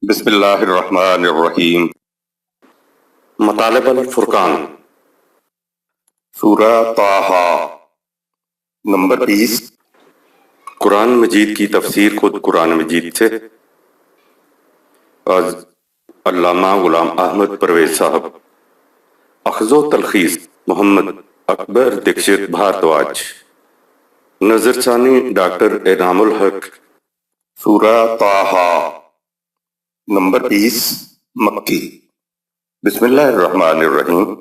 بسم اللہ الرحمن الرحیم۔ مطالب الفرقان، سورہ طٰہٰ، نمبر 20۔ قرآن مجید کی تفسیر خود قرآن مجید سے، از علامہ غلام احمد پرویز صاحب۔ اخذ و تلخیص محمد اکبر دکشت بھارتواج، نظر ثانی ڈاکٹر انعام الحق۔ سورہ طٰہٰ نمبر 20 مکی۔ بسم اللہ الرحمن الرحیم۔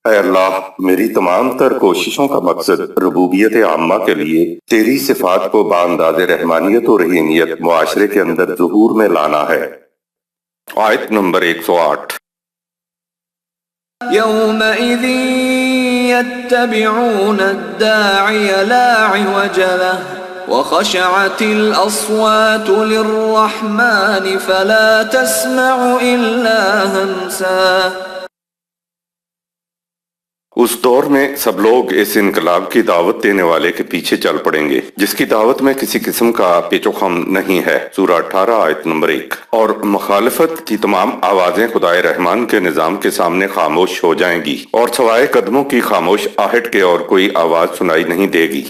اے اللہ، میری تمام تر کوششوں کا مقصد ربوبیت عامہ کے لیے تیری صفات کو بانداز رحمانیت و رحیمیت معاشرے کے اندر ظہور میں لانا ہے۔ آیت نمبر 108۔ يومئذ يتبعون الداعي لا عوج له وخشعت الأصوات للرحمن فلا تسمع إلا همسا۔ اس دور میں سب لوگ اس انقلاب کی دعوت دینے والے کے پیچھے چل پڑیں گے جس کی دعوت میں کسی قسم کا پیچ و خم نہیں ہے۔ سورہ 18 آیت نمبر 1۔ اور مخالفت کی تمام آوازیں خدائے رحمان کے نظام کے سامنے خاموش ہو جائیں گی، اور سوائے قدموں کی خاموش آہٹ کے اور کوئی آواز سنائی نہیں دے گی۔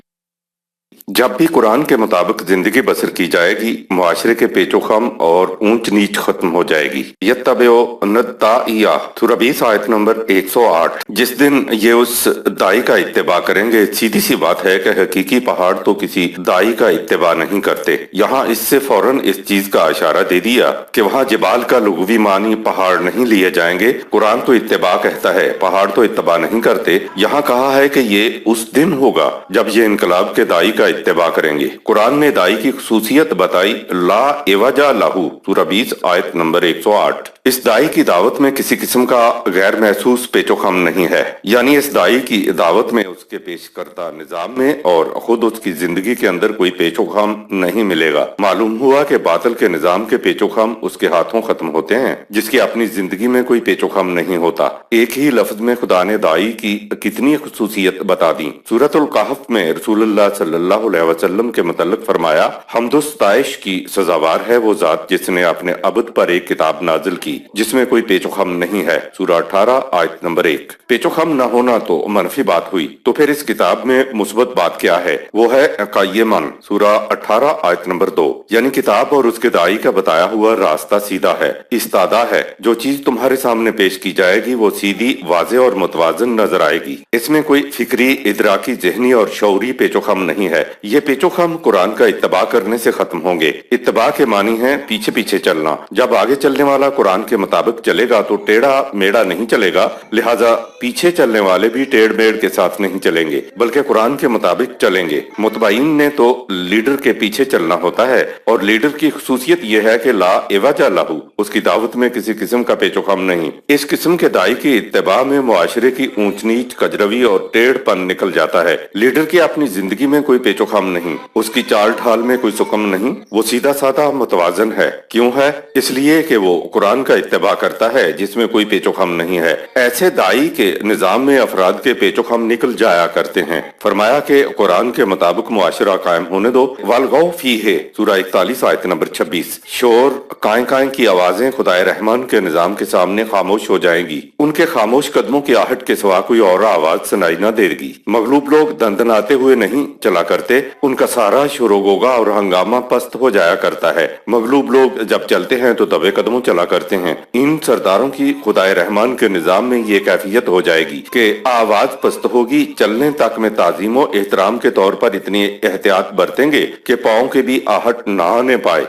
جب بھی قرآن کے مطابق زندگی بسر کی جائے گی، معاشرے کے پیچ و خم اور اونچ نیچ ختم ہو جائے گی۔ یتبعون الداعی، سورہ 20 آیت نمبر 108۔ جس دن یہ اس داعی کا اتباع کریں گے، سیدھی سی بات ہے کہ حقیقی پہاڑ تو کسی داعی کا اتباع نہیں کرتے۔ یہاں اس سے فوراً اس چیز کا اشارہ دے دیا کہ وہاں جبال کا لغوی معنی پہاڑ نہیں لیے جائیں گے۔ قرآن تو اتباع کہتا ہے، پہاڑ تو اتباع نہیں کرتے۔ یہاں کہا ہے کہ یہ اس دن ہوگا جب یہ انقلاب کے داعی کا اتباع کریں گے۔ قرآن نے داعی کی خصوصیت بتائی، لا عوج لہ، سورہ 20 آیت نمبر 108۔ اس داعی کی دعوت میں کسی قسم کا غیر محسوس پیچ و خم نہیں ہے، یعنی اس داعی کی دعوت میں اس کے پیش کردہ نظام میں اور خود اس کی زندگی کے اندر کوئی پیچ و خم نہیں ملے گا۔ معلوم ہوا کہ باطل کے نظام کے پیچ و خم اس کے ہاتھوں ختم ہوتے ہیں، جس کی اپنی زندگی میں کوئی پیچ و خم نہیں ہوتا۔ ایک ہی لفظ میں خدا نے داعی کی کتنی خصوصیت بتا دی۔ سورۃ الکہف میں رسول اللہ صلی اللہ علیہ وسلم کے متعلق فرمایا، حمد و ستائش کی سزاوار ہے وہ ذات جس نے اپنے عبد پر ایک کتاب نازل کی جس میں کوئی پیچ و خم نہیں ہے۔ سورہ 18 آیت نمبر 1۔ پیچ و خم نہ ہونا تو منفی بات ہوئی، تو پھر اس کتاب میں مثبت بات کیا ہے؟ وہ ہے قیمن، سورہ 18 آیت نمبر 2۔ یعنی کتاب اور اس کے داعی کا بتایا ہوا راستہ سیدھا ہے، استادہ ہے۔ جو چیز تمہارے سامنے پیش کی جائے گی وہ سیدھی، واضح اور متوازن نظر آئے گی۔ اس میں کوئی فکری، ادراکی، ذہنی اور شعوری پیچ و خم نہیں ہے۔ یہ پیچ و خم قرآن کا اتباع کرنے سے ختم ہوں گے۔ اتباع کے معنی ہے پیچھے پیچھے چلنا۔ جب آگے چلنے والا قرآن کے مطابق چلے گا تو ٹیڑھا میڑا نہیں چلے گا، لہٰذا پیچھے چلنے والے بھی ٹیڑھ میڑ کے ساتھ نہیں چلیں گے بلکہ قرآن کے مطابق چلیں گے۔ متبعین نے تو لیڈر کے پیچھے چلنا ہوتا ہے، اور لیڈر کی خصوصیت یہ ہے کہ لا عوج لہ، اس کی دعوت میں کسی قسم کا پیچ و خم نہیں۔ اس قسم کے داعی کی اتباع میں معاشرے کی اونچ نیچ، کجروی اور ٹیڑھ پن نکل جاتا ہے۔ لیڈر کی اپنی زندگی میں کوئی پیچ و خم نہیں، اس کی چال ڈھال میں کوئی سکم نہیں، وہ سیدھا سادہ متوازن ہے۔ کیوں ہے؟ اس لیے کہ وہ قرآن کا اتباع کرتا ہے جس میں کوئی پیچ و خم نہیں ہے۔ ایسے داعی کے نظام میں افراد کے پیچ و خم نکل جایا کرتے ہیں۔ فرمایا کہ قرآن کے مطابق معاشرہ قائم ہونے دو، والغوا فیہ، سورہ 41 آیت نمبر 26۔ شور، کائیں کائیں کی آوازیں خدائے رحمان کے نظام کے سامنے خاموش ہو جائیں گی۔ ان کے خاموش قدموں کی آہٹ کے سوا کوئی اور آواز سنائی نہ دے گی۔ مغلوب لوگ دندناتے ہوئے نہیں چلا کرتے، ان کا سارا شور و غوغا اور ہنگامہ پست ہو جایا کرتا ہے۔ مغلوب لوگ جب چلتے ہیں تو دبے قدموں چلا کرتے ہیں۔ ان سرداروں کی خدائے رحمان کے نظام میں یہ کیفیت ہو جائے گی کہ آواز پست ہوگی، چلنے تک میں تعظیم و احترام کے طور پر اتنی احتیاط برتیں گے کہ پاؤں کے بھی آہٹ نہ آنے پائے۔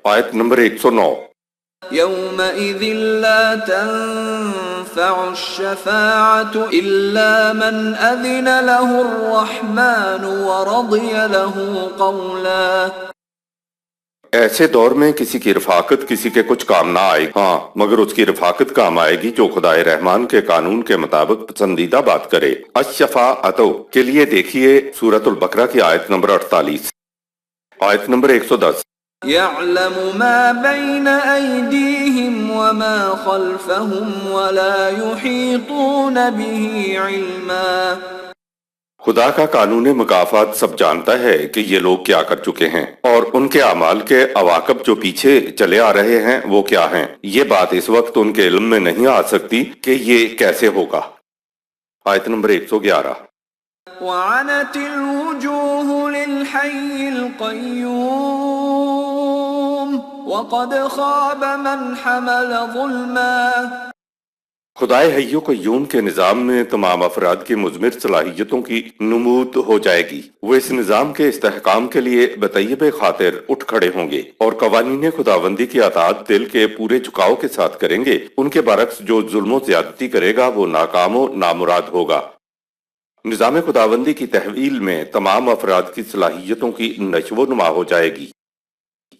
آیت نمبر 109۔ يومئذ لا تنفع الشفاعة إلا من أذن له الرحمن ورضي له قولا۔ ایسے دور میں کسی کی رفاقت کسی کے کچھ کام نہ آئے، ہاں مگر اس کی رفاقت کام آئے گی جو خدائے رحمان کے قانون کے مطابق پسندیدہ بات کرے۔ الشفاعۃ کے لیے دیکھیے سورۃ البقرہ کی آیت نمبر 48۔ آیت نمبر 110۔ يعلم ما بين أيديهم وما خلفهم ولا يحيطون به علما۔ خدا کا قانون مکافات سب جانتا ہے کہ یہ لوگ کیا کر چکے ہیں اور ان کے اعمال کے عواقب جو پیچھے چلے آ رہے ہیں وہ کیا ہیں۔ یہ بات اس وقت ان کے علم میں نہیں آ سکتی کہ یہ کیسے ہوگا۔ آیت نمبر 111۔ وعنت الوجوه للحي القيوم وقد خاب من حمل ظلما۔ خدائے حی قیوم کے نظام میں تمام افراد کی مضمر صلاحیتوں کی نمود ہو جائے گی۔ وہ اس نظام کے استحکام کے لیے بطیب خاطر اٹھ کھڑے ہوں گے اور قوانین خداوندی کی اطاعت دل کے پورے جھکاؤ کے ساتھ کریں گے۔ ان کے برعکس جو ظلم و زیادتی کرے گا وہ ناکام و نامراد ہوگا۔ نظام خداوندی کی تحویل میں تمام افراد کی صلاحیتوں کی نشو و نما ہو جائے گی۔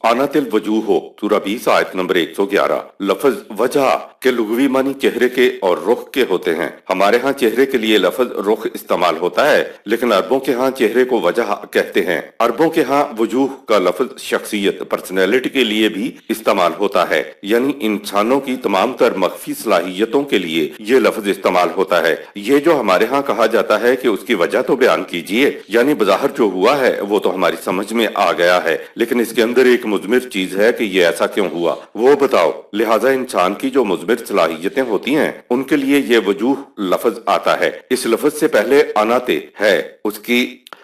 آنت الوجوہ سورہ 20 آیت نمبر 111۔ لفظ وجہ کے لغوی معنی چہرے کے اور رخ کے ہوتے ہیں۔ ہمارے ہاں چہرے کے لیے لفظ رخ استعمال ہوتا ہے، لیکن عربوں کے ہاں چہرے کو وجہ کہتے ہیں۔ عربوں کے ہاں وجوہ کا لفظ شخصیت پرسنالٹی کے لیے بھی استعمال ہوتا ہے، یعنی انسانوں کی تمام تر مخفی صلاحیتوں کے لیے یہ لفظ استعمال ہوتا ہے۔ یہ جو ہمارے ہاں کہا جاتا ہے کہ اس کی وجہ تو بیان کیجئے، یعنی بظاہر جو ہوا ہے وہ تو ہماری سمجھ میں آ گیا ہے، لیکن اس کے اندر ایک مضمر چیز ہے کہ یہ ایسا کیوں ہوا، وہ بتاؤ۔ لہٰذا انسان کی جو مضمر صلاحیتیں ہوتی ہیں ان کے لیے یہ وجوہ لفظ آتا ہے۔ اس لفظ سے پہلے آناتے ہے،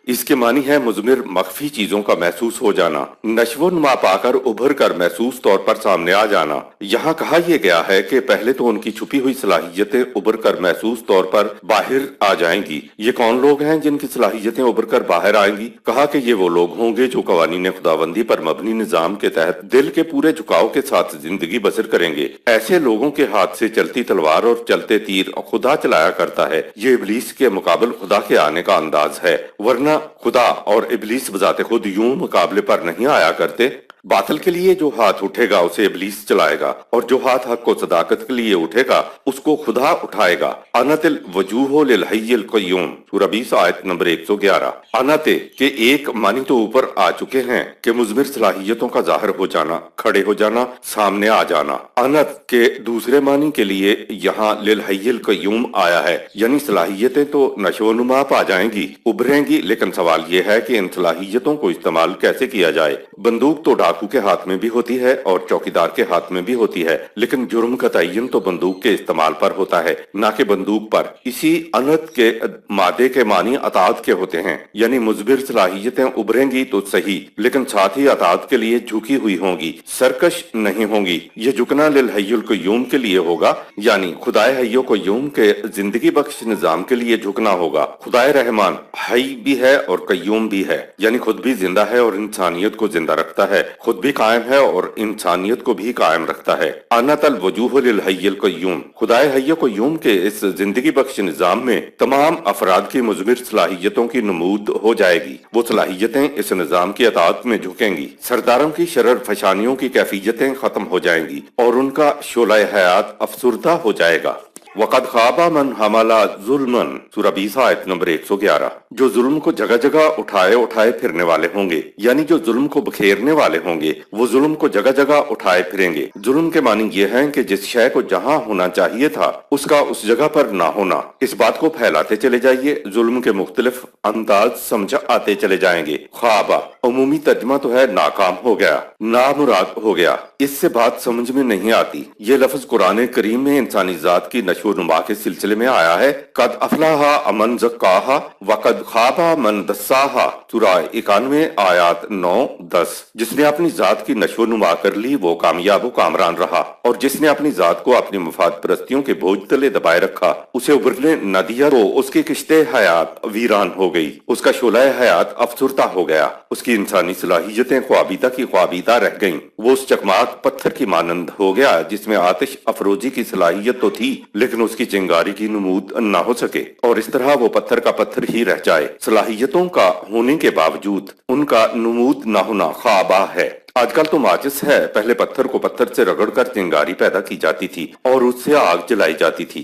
اس کے معنی ہے مضمر مخفی چیزوں کا محسوس ہو جانا، نشو و نما پا کر ابھر کر محسوس طور پر سامنے آ جانا۔ یہاں کہا یہ گیا ہے کہ پہلے تو ان کی چھپی ہوئی صلاحیتیں ابھر کر محسوس طور پر باہر آ جائیں گی۔ یہ کون لوگ ہیں جن کی صلاحیتیں ابھر کر باہر آئیں گی؟ کہا کہ یہ وہ لوگ ہوں گے جو قوانین خداوندی پر مبنی نظام کے تحت دل کے پورے جھکاؤ کے ساتھ زندگی بسر کریں گے۔ ایسے لوگوں کے ہاتھ سے چلتی تلوار اور چلتے تیر خدا چلایا کرتا ہے۔ یہ ابلیس کے مقابل خدا کے آنے کا انداز ہے، ورنہ خدا اور ابلیس بذات خود یوں مقابلے پر نہیں آیا کرتے۔ باطل کے لیے جو ہاتھ اٹھے گا اسے ابلیس چلائے گا، اور جو ہاتھ حق و صداقت کے لیے اٹھے گا اس کو خدا اٹھائے گا۔ انت الوجوہ للحی القیوم سورہ 20 آیت نمبر 111۔ انت کے ایک معنی تو اوپر آ چکے ہیں کہ مضمر صلاحیتوں کا ظاہر ہو جانا، کھڑے ہو جانا، سامنے آ جانا۔ انت کے دوسرے معنی کے لیے یہاں للحی القیوم آیا ہے، یعنی صلاحیتیں تو نشو و نما پا جائیں گی، ابھریں گی، لیکن سوال یہ ہے کہ ان صلاحیتوں کو استعمال کیسے کیا جائے۔ بندوق تو ڈاکو کے ہاتھ میں بھی ہوتی ہے اور چوکیدار کے ہاتھ میں بھی ہوتی ہے، لیکن جرم کا تعین تو بندوق کے استعمال پر ہوتا ہے، نہ کہ بندوق پر۔ اسی انت کے مادے کے معنی اطاعت کے ہوتے ہیں، یعنی مضبر صلاحیتیں ابھریں گی تو صحیح، لیکن ساتھ ہی اطاعت کے لیے جھکی ہوئی ہوں گی، سرکش نہیں ہوں گی۔ یہ جھکنا للحی القیوم کے لیے ہوگا، یعنی خدائے حی قیوم کے زندگی بخش نظام کے لیے جھکنا ہوگا۔ خدائے رحمان حی بھی ہے اور قیوم بھی ہے، یعنی خود بھی زندہ ہے اور انسانیت کو زندہ رکھتا ہے، خود بھی قائم ہے اور انسانیت کو بھی قائم رکھتا ہے۔ انت الوجوہ للحی القیوم، خدائے حی قیوم کے اس زندگی بخش نظام میں تمام افراد کی مضمر صلاحیتوں کی نمود ہو جائے گی۔ وہ صلاحیتیں اس نظام کی اطاعت میں جھکیں گی، سرداروں کی شرر فشانیوں کی کیفیتیں ختم ہو جائیں گی اور ان کا شعلہ حیات افسردہ ہو جائے گا۔ وقد خواب من حمل ظلما سورہ 20 آیت نمبر 111۔ جو ظلم کو جگہ جگہ اٹھائے پھرنے والے ہوں گے، یعنی جو ظلم کو بکھیرنے والے ہوں گے وہ ظلم کو جگہ جگہ اٹھائے پھریں گے۔ ظلم کے معنی یہ ہے کہ جس شے کو جہاں ہونا چاہیے تھا اس کا اس جگہ پر نہ ہونا۔ اس بات کو پھیلاتے چلے جائیے، ظلم کے مختلف انداز سمجھ آتے چلے جائیں گے۔ خوابہ عمومی ترجمہ تو ہے ناکام ہو گیا، نامراد ہو گیا، اس سے بات سمجھ میں نہیں آتی۔ یہ لفظ قرآن کریم میں انسانی ذات کی نشو و نما کے سلسلے میں آیا ہے۔ قد افلاح من زکاہا وقد خواب من دساہا سورہ 91 آیات 9-10۔ جس نے اپنی ذات کی نشو و نما کر لی وہ کامیاب و کامران رہا، اور جس نے اپنی ذات کو اپنی مفاد پرستیوں کے بوجھ تلے دبائے رکھا، اسے ابھرنے نہ دیا تو اس کی کشتے حیات ویران ہو گئی، اس کا شعلہ حیات افسردہ ہو گیا، اس کی انسانی صلاحیتیں خوابیدہ کی خوابیدہ رہ گئیں۔ وہ اس چکماک پتھر کی مانند ہو گیا جس میں آتش افروزی کی صلاحیت تو تھی لیکن اس کی چنگاری کی نمود نہ ہو سکے، اور اس طرح وہ پتھر کا پتھر ہی رہ جائے۔ صلاحیتوں کا ہونے کے باوجود ان کا نمود نہ ہونا خوابہ ہے۔ آج کل تو ماچس ہے، پہلے پتھر کو پتھر سے رگڑ کر چنگاری پیدا کی جاتی تھی اور اس سے آگ جلائی جاتی تھی۔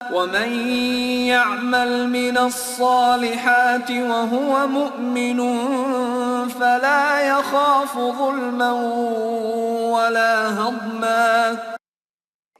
ومن يعمل من الصالحات وهو مؤمن فلا يخاف ظلما ولا هضما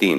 3।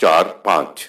4-5।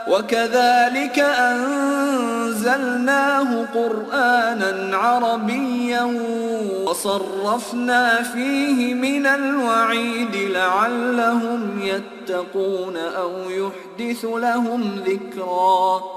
وكذلك أنزلناه قرآنا عربيا وصرفنا فيه من الوعيد لعلهم يتقون أو يحدث لهم ذكرا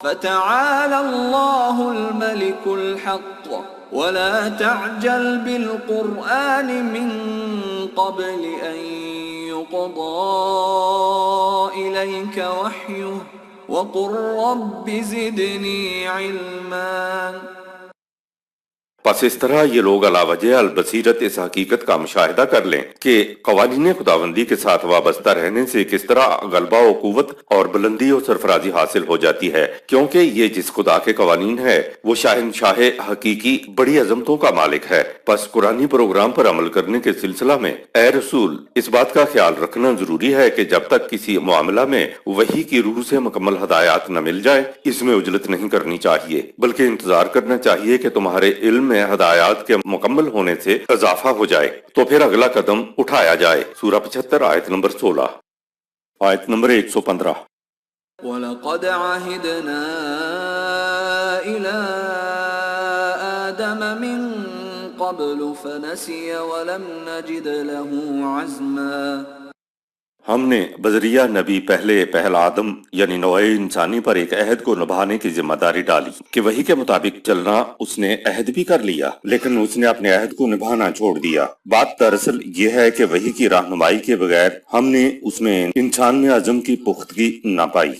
فتعالى الله الملك الحق ولا تعجل بالقرآن من قبل أن يقضى إليك وحيه وقل رب زدني علما پس اس طرح یہ لوگ علا وجہ البصیرت اس حقیقت کا مشاہدہ کر لیں کہ قوانین خداوندی کے ساتھ وابستہ رہنے سے کس طرح غلبہ و قوت اور بلندی و سرفرازی حاصل ہو جاتی ہے، کیونکہ یہ جس خدا کے قوانین ہے وہ شاہنشاہ حقیقی بڑی عظمتوں کا مالک ہے۔ پس قرآنی پروگرام پر عمل کرنے کے سلسلہ میں اے رسول اس بات کا خیال رکھنا ضروری ہے کہ جب تک کسی معاملہ میں وحی کی روح سے مکمل ہدایات نہ مل جائے اس میں عجلت نہیں کرنی چاہیے، بلکہ انتظار کرنا چاہیے کہ تمہارے علم میں ہدایات کے مکمل ہونے سے اضافہ ہو جائے تو پھر اگلا قدم اٹھایا جائے۔ سورہ 75 آیت نمبر 16۔ آیت نمبر 115۔ وَلَقَدْ عَهِدْنَا إِلَىٰ آدَمَ مِن قَبْلُ فَنَسِيَ وَلَمْ نَجِدْ لَهُ عَزْمًا۔ ہم نے بذریعہ نبی پہل آدم یعنی نوع انسانی پر ایک عہد کو نبھانے کی ذمہ داری ڈالی کہ وہی کے مطابق چلنا اس نے عہد بھی کر لیا، لیکن اس نے اپنے عہد کو نبھانا چھوڑ دیا۔ بات دراصل یہ ہے کہ وہی کی رہنمائی کے بغیر ہم نے اس میں انسان میں عزم کی پختگی نہ پائی۔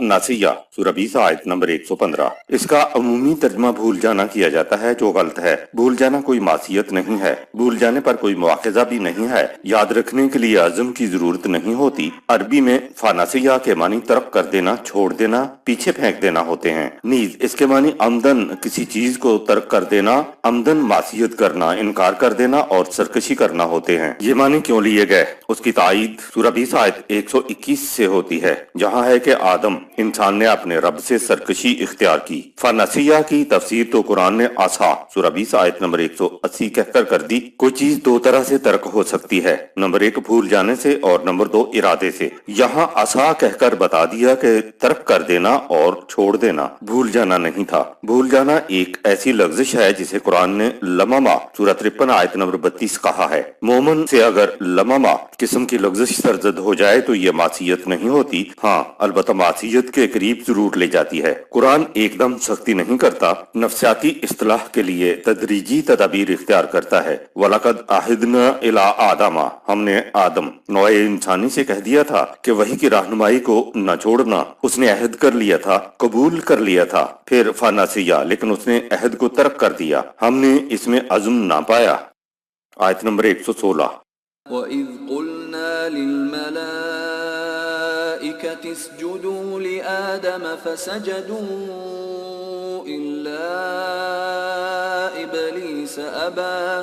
ناسیہ سورہ 20 آیت نمبر 115۔ اس کا عمومی ترجمہ بھول جانا کیا جاتا ہے، جو غلط ہے۔ بھول جانا کوئی معصیت نہیں ہے، بھول جانے پر کوئی مواخذہ بھی نہیں ہے، یاد رکھنے کے لیے عزم کی ضرورت نہیں ہوتی۔ عربی میں فاناسیہ کے معنی ترک کر دینا، چھوڑ دینا، پیچھے پھینک دینا ہوتے ہیں، نیز اس کے معنی عمدن کسی چیز کو ترک کر دینا، عمدن معصیت کرنا، انکار کر دینا اور سرکشی کرنا ہوتے ہیں۔ یہ معنی کیوں لیے گئے اس کی تائید سورہ 20 آیت 121 سے ہوتی ہے، جہاں ہے کہ آدم انسان نے اپنے رب سے سرکشی اختیار کی۔ فاناسیہ کی تفسیر تو قرآن نے عصا سورہ 20 آیت نمبر 180 کہہ کر دی۔ کوئی چیز دو طرح سے ترک ہو سکتی ہے، نمبر 1 بھول جانے سے اور نمبر 2 ارادے سے۔ یہاں عصا کہہ کر بتا دیا کہ ترک کر دینا اور چھوڑ دینا بھول جانا نہیں تھا۔ بھول جانا ایک ایسی لغزش ہے جسے قرآن نے لمما سورہ 53 آیت نمبر 32 کہا ہے۔ مومن سے اگر لمما قسم کی لغزش سرزد ہو جائے تو یہ معصیت نہیں ہوتی، ہاں البتہ معصیت کے قریب ضرور لے جاتی ہے۔ قرآن ایک دم سختی نہیں کرتا، نفسیاتی اصطلاح کے لیے تدریجی تدابیر اختیار کرتا ہے۔ وَلَقَدْ عَهِدْنَا إِلَىٰ آدَمَ، ہم نے آدم نوع انسانی سے کہہ دیا تھا کہ وحی کی رہنمائی کو نہ چھوڑنا۔ اس نے عہد کر لیا تھا، قبول کر لیا تھا، پھر فاناسیہ، لیکن اس نے عہد کو ترک کر دیا، ہم نے اس میں عزم نہ پایا۔ آیت نمبر 116۔ وَإِذْ قُلْنَا لِلْمَلَائِكَةِ اسْجُدُوا لِآدَمَ فَسَجَدُوا إِلَّا إِبْلِيسَ أَبَىٰ۔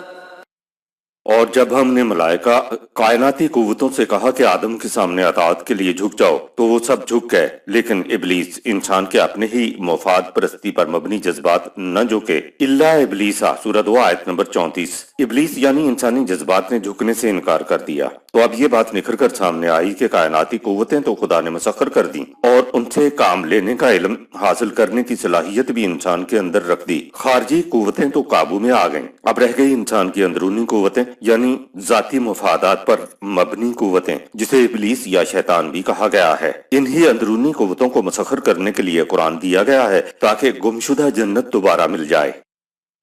اور جب ہم نے ملائکہ کائناتی قوتوں سے کہا کہ آدم کے سامنے اطاعت کے لیے جھک جاؤ تو وہ سب جھک گئے، لیکن ابلیس انسان کے اپنے ہی مفاد پرستی پر مبنی جذبات نہ جھکے۔ الا ابلیسا سورہ 2 آیت نمبر 34۔ ابلیس یعنی انسانی جذبات نے جھکنے سے انکار کر دیا۔ تو اب یہ بات نکھر کر سامنے آئی کہ کائناتی قوتیں تو خدا نے مسخر کر دیں اور ان سے کام لینے کا علم حاصل کرنے کی صلاحیت بھی انسان کے اندر رکھ دی۔ خارجی قوتیں تو قابو میں آ گئیں، اب رہ گئی انسان کی اندرونی قوتیں، یعنی ذاتی مفادات پر مبنی قوتیں، جسے ابلیس یا شیطان بھی کہا گیا ہے۔ انہی اندرونی قوتوں کو مسخر کرنے کے لیے قرآن دیا گیا ہے تاکہ گمشدہ جنت دوبارہ مل جائے۔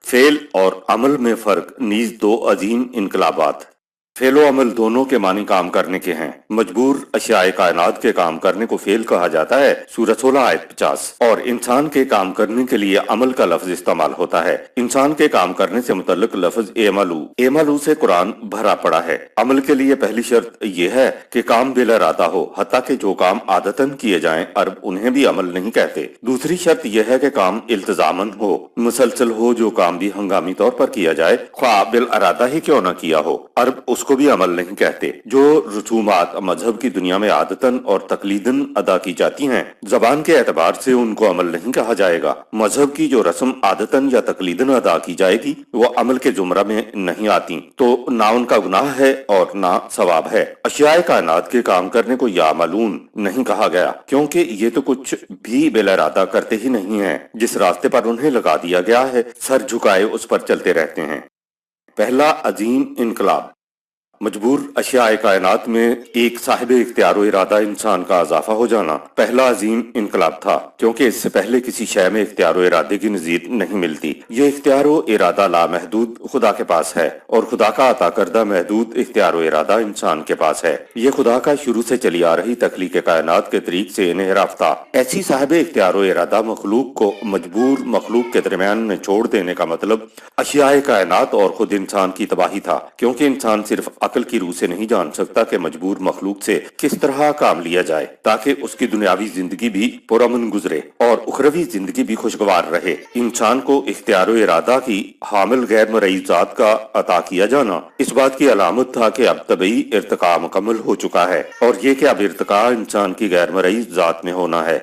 فعل اور عمل میں فرق نیز دو عظیم انقلابات۔ فعل و عمل دونوں کے معنی کام کرنے کے ہیں۔ مجبور اشیاء کائنات کے کام کرنے کو فعل کہا جاتا ہے، سورہ 16 آیت 50، اور انسان کے کام کرنے کے لیے عمل کا لفظ استعمال ہوتا ہے۔ انسان کے کام کرنے سے متعلق لفظ اعملوا سے قرآن بھرا پڑا ہے۔ عمل کے لیے پہلی شرط یہ ہے کہ کام بلا ارادہ ہو، حتیٰ کہ جو کام عادتاً کیے جائیں عرب انہیں بھی عمل نہیں کہتے۔ دوسری شرط یہ ہے کہ کام التزاماً ہو، مسلسل ہو، جو کام بھی ہنگامی طور پر کیا جائے خواہ بالارادہ ہی کیوں نہ کیا ہو، عرب اس کو بھی عمل نہیں کہتے۔ جو رسومات مذہب کی دنیا میں عادتاً اور تقلیداً ادا کی جاتی ہیں زبان کے اعتبار سے ان کو عمل نہیں کہا جائے گا۔ مذہب کی جو رسم عادتاً یا تقلیداً ادا کی جائے گی وہ عمل کے زمرہ میں نہیں آتی، تو نہ ان کا گناہ ہے اور نہ ثواب ہے۔ اشیاء کائنات کے کام کرنے کو یعملون نہیں کہا گیا کیونکہ یہ تو کچھ بھی بلا ارادہ کرتے ہی نہیں ہیں، جس راستے پر انہیں لگا دیا گیا ہے سر جھکائے اس پر چلتے رہتے ہیں۔ پہلا عظیم انقلاب۔ مجبور اشیاء کائنات میں ایک صاحب اختیار و ارادہ انسان کا اضافہ ہو جانا پہلا عظیم انقلاب تھا، کیونکہ اس سے پہلے کسی شے میں اختیار و ارادے کی نظیر نہیں ملتی۔ یہ اختیار و ارادہ لامحدود خدا کے پاس ہے، اور خدا کا عطا کردہ محدود اختیار و ارادہ انسان کے پاس ہے۔ یہ خدا کا شروع سے چلی آ رہی تخلیق کائنات کے طریق سے انحراف تھا۔ ایسی صاحب اختیار و ارادہ مخلوق کو مجبور مخلوق کے درمیان میں چھوڑ دینے کا مطلب اشیاء کائنات اور خود انسان کی تباہی تھا، کیونکہ انسان صرف عقل کی روح سے نہیں جان سکتا کہ مجبور مخلوق سے کس طرح کام لیا جائے تاکہ اس کی دنیاوی زندگی بھی پرامن گزرے اور اخروی زندگی بھی خوشگوار رہے۔ انسان کو اختیار و ارادہ کی حامل غیر مرئی ذات کا عطا کیا جانا اس بات کی علامت تھا کہ اب طبعی ارتقاء مکمل ہو چکا ہے، اور یہ کہ اب ارتقاء انسان کی غیر مرئی ذات میں ہونا ہے۔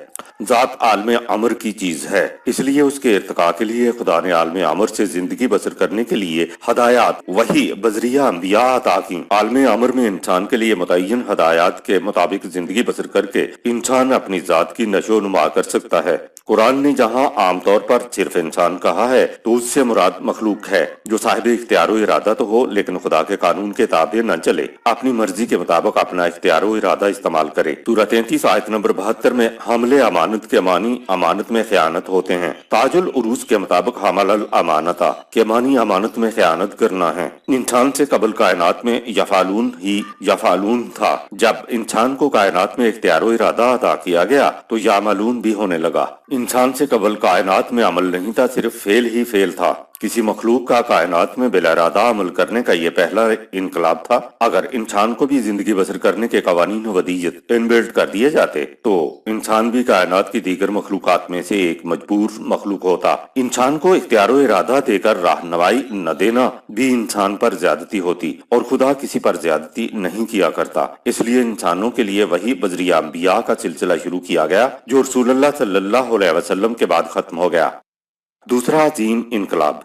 ذات عالم امر کی چیز ہے، اس لیے اس کے ارتقاء کے لیے خدا نے عالم امر سے زندگی بسر کرنے کے لیے ہدایات وحی بذریعہ انبیاء عطا کی۔ عالم امر میں انسان کے لیے متعین ہدایات کے مطابق زندگی بسر کر کے انسان اپنی ذات کی نشو و نما کر سکتا ہے۔ قرآن نے جہاں عام طور پر صرف انسان کہا ہے تو اس سے مراد مخلوق ہے جو صاحب اختیار و ارادہ تو ہو لیکن خدا کے قانون کے تابع نہ چلے، اپنی مرضی کے مطابق اپنا اختیار و ارادہ استعمال کرے۔ سورہ 33 آیت نمبر 72 میں حمل امانت کے معنی امانت میں خیانت ہوتے ہیں۔ تاج العروض کے مطابق حمل الامانت کے معنی امانت میں خیانت کرنا ہے۔ انسان سے قبل کائنات میں یفعلون ہی یفعلون تھا، جب انسان کو کائنات میں اختیار و ارادہ عطا کیا گیا تو یعملون بھی ہونے لگا۔ انسان سے قبل کائنات میں عمل نہیں تھا، صرف فعل ہی فعل تھا۔ کسی مخلوق کا کائنات میں بلا ارادہ عمل کرنے کا یہ پہلا انقلاب تھا۔ اگر انسان کو بھی زندگی بسر کرنے کے قوانین ودیت انبلٹ کر دیے جاتے تو انسان بھی کائنات کی دیگر مخلوقات میں سے ایک مجبور مخلوق ہوتا۔ انسان کو اختیار و ارادہ دے کر رہنمائی نہ دینا بھی انسان پر زیادتی ہوتی، اور خدا کسی پر زیادتی نہیں کیا کرتا۔ اس لیے انسانوں کے لیے وہی بذریعہ انبیاء کا سلسلہ شروع کیا گیا جو رسول اللہ صلی اللہ علیہ وسلم کے بعد ختم ہو گیا۔ دوسرا عظیم انقلاب،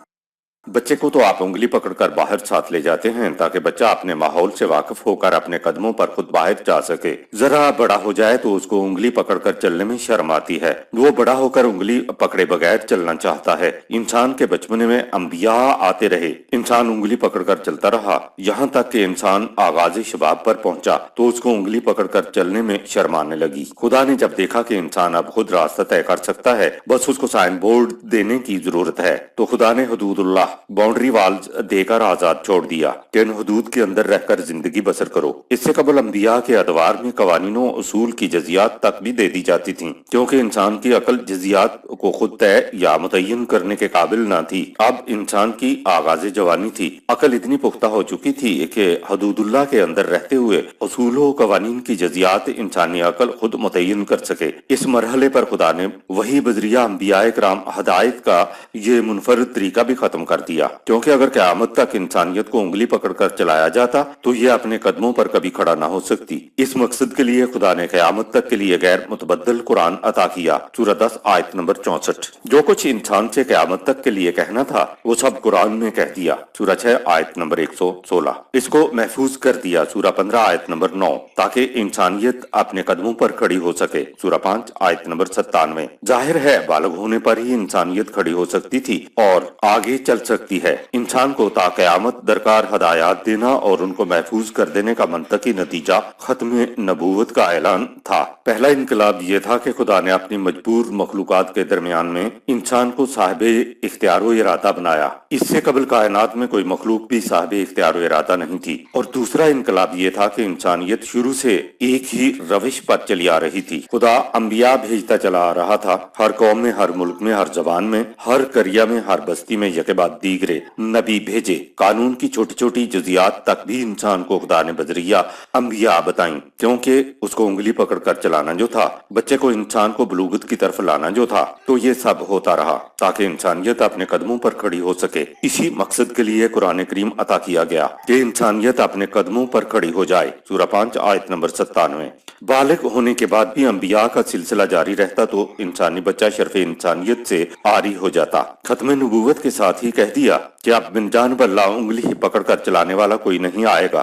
بچے کو تو آپ انگلی پکڑ کر باہر ساتھ لے جاتے ہیں تاکہ بچہ اپنے ماحول سے واقف ہو کر اپنے قدموں پر خود باہر جا سکے۔ ذرا بڑا ہو جائے تو اس کو انگلی پکڑ کر چلنے میں شرم آتی ہے، وہ بڑا ہو کر انگلی پکڑے بغیر چلنا چاہتا ہے۔ انسان کے بچپنے میں انبیاء آتے رہے، انسان انگلی پکڑ کر چلتا رہا، یہاں تک کہ انسان آغاز شباب پر پہنچا تو اس کو انگلی پکڑ کر چلنے میں شرم آنے لگی۔ خدا نے جب دیکھا کہ انسان اب خود راستہ طے کر سکتا ہے، بس اس کو سائن بورڈ دینے کی ضرورت ہے، تو خدا نے حدود اللہ باؤنڈری والز دے کر آزاد چھوڑ دیا کہ ان حدود کے اندر رہ کر زندگی بسر کرو۔ اس سے قبل انبیاء کے ادوار میں قوانین و اصول کی جزیات تک بھی دے دی جاتی تھیں، کیونکہ انسان کی عقل جزیات کو خود طے یا متعین کرنے کے قابل نہ تھی۔ اب انسان کی آغاز جوانی تھی، عقل اتنی پختہ ہو چکی تھی کہ حدود اللہ کے اندر رہتے ہوئے اصول و قوانین کی جزیات انسانی عقل خود متعین کر سکے۔ اس مرحلے پر خدا نے وہی بذریعہ انبیاء کرام ہدایت کا یہ منفرد طریقہ بھی ختم کر دیا، کیونکہ اگر قیامت تک انسانیت کو انگلی پکڑ کر چلایا جاتا تو یہ اپنے قدموں پر کبھی کھڑا نہ ہو سکتی۔ اس مقصد کے لیے خدا نے قیامت تک کے لیے غیر متبدل قرآن عطا کیا۔ سورہ 10 آیت نمبر 64۔ جو کچھ انسان سے قیامت تک کے لیے کہنا تھا وہ سب قرآن میں کہہ دیا۔ سورہ 6 آیت نمبر 116۔ اس کو محفوظ کر دیا۔ سورہ 15 آیت نمبر 9، تاکہ انسانیت اپنے قدموں پر کھڑی ہو سکے۔ سورہ 5 آیت نمبر 97۔ ظاہر ہے بالغ ہونے پر ہی انسانیت کھڑی ہو سکتی تھی اور آگے چل سکتی ہے۔ انسان کو تا قیامت درکار ہدایات دینا اور ان کو محفوظ کر دینے کا منطقی نتیجہ ختم نبوت کا اعلان تھا۔ پہلا انقلاب یہ تھا کہ خدا نے اپنی مجبور مخلوقات کے درمیان میں انسان کو صاحب اختیار و ارادہ بنایا۔ اس سے قبل کائنات میں کوئی مخلوق بھی صاحب اختیار و ارادہ نہیں تھی۔ اور دوسرا انقلاب یہ تھا کہ انسانیت شروع سے ایک ہی روش پر چلی آ رہی تھی۔ خدا انبیاء بھیجتا چلا آ رہا تھا، ہر قوم میں، ہر ملک میں، ہر زبان میں، ہر قریہ میں، ہر بستی میں یکے بعد دیگرے نبی بھیجے۔ قانون کی چھوٹی چھوٹی جزیات تک بھی انسان کو خدا نے بذریعہ انبیاء بتائیں، کیونکہ اس کو انگلی پکڑ کر چلانا جو تھا، بچے کو انسان کو بلوغت کی طرف لانا جو تھا، تو یہ سب ہوتا رہا تاکہ انسانیت اپنے قدموں پر کھڑی ہو سکے۔ اسی مقصد کے لیے قرآن کریم عطا کیا گیا کہ انسانیت اپنے قدموں پر کھڑی ہو جائے۔ سورہ 5 آیت نمبر 97۔ بالغ ہونے کے بعد بھی انبیاء کا سلسلہ جاری رہتا تو انسانی بچہ شرف انسانیت سے عاری ہو جاتا۔ ختم نبوت کے ساتھ ہی کہہ دیا کہ اب من جانب اللہ انگلی ہی پکڑ کر چلانے والا کوئی نہیں آئے گا۔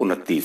29।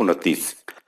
29।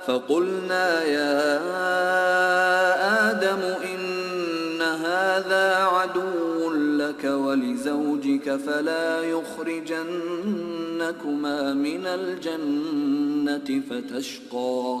فقلنا يا آدم إن هذا عدو لك ولزوجك فلا يخرجنكما من الجنة فتشقى।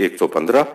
115,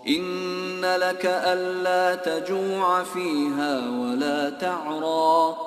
إن لك ألا تجوع فيها ولا تعرى।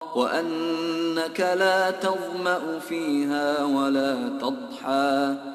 وأنك لا تظمأ فيها ولا تضحى।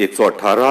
118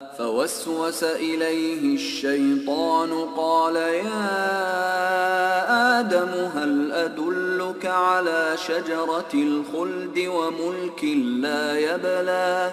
فوسوس إليه الشيطان قال يا آدم هل أدلك على شجرة الخلد وملك لا يبلى।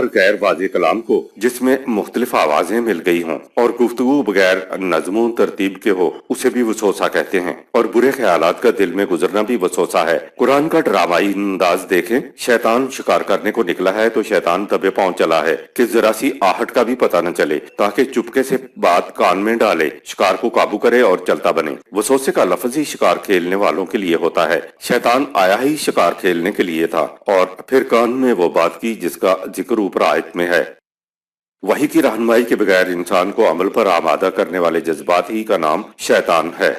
ہر غیر واضح کلام کو جس میں مختلف آوازیں مل گئی ہوں اور گفتگو بغیر نظم و ترتیب کے ہو اسے بھی وسوسہ کہتے ہیں، اور برے خیالات کا دل میں گزرنا بھی وسوسہ ہے۔ قرآن کا ڈرامائی انداز دیکھیں، شیطان شکار کرنے کو نکلا ہے تو شیطان دبے پاؤں چلا ہے کہ ذرا سی آہٹ کا بھی پتہ نہ چلے، تاکہ چپکے سے بات کان میں ڈالے، شکار کو قابو کرے اور چلتا بنے۔ وسوسے کا لفظ ہی شکار کھیلنے والوں کے لیے ہوتا ہے۔ شیطان آیا ہی شکار کھیلنے کے لیے تھا اور پھر کان میں وہ بات کی جس کا ذکر اوپر آیت میں ہے۔ وحی کی رہنمائی کے بغیر انسان کو عمل پر آمادہ کرنے والے جذبات ہی کا نام شیطان ہے۔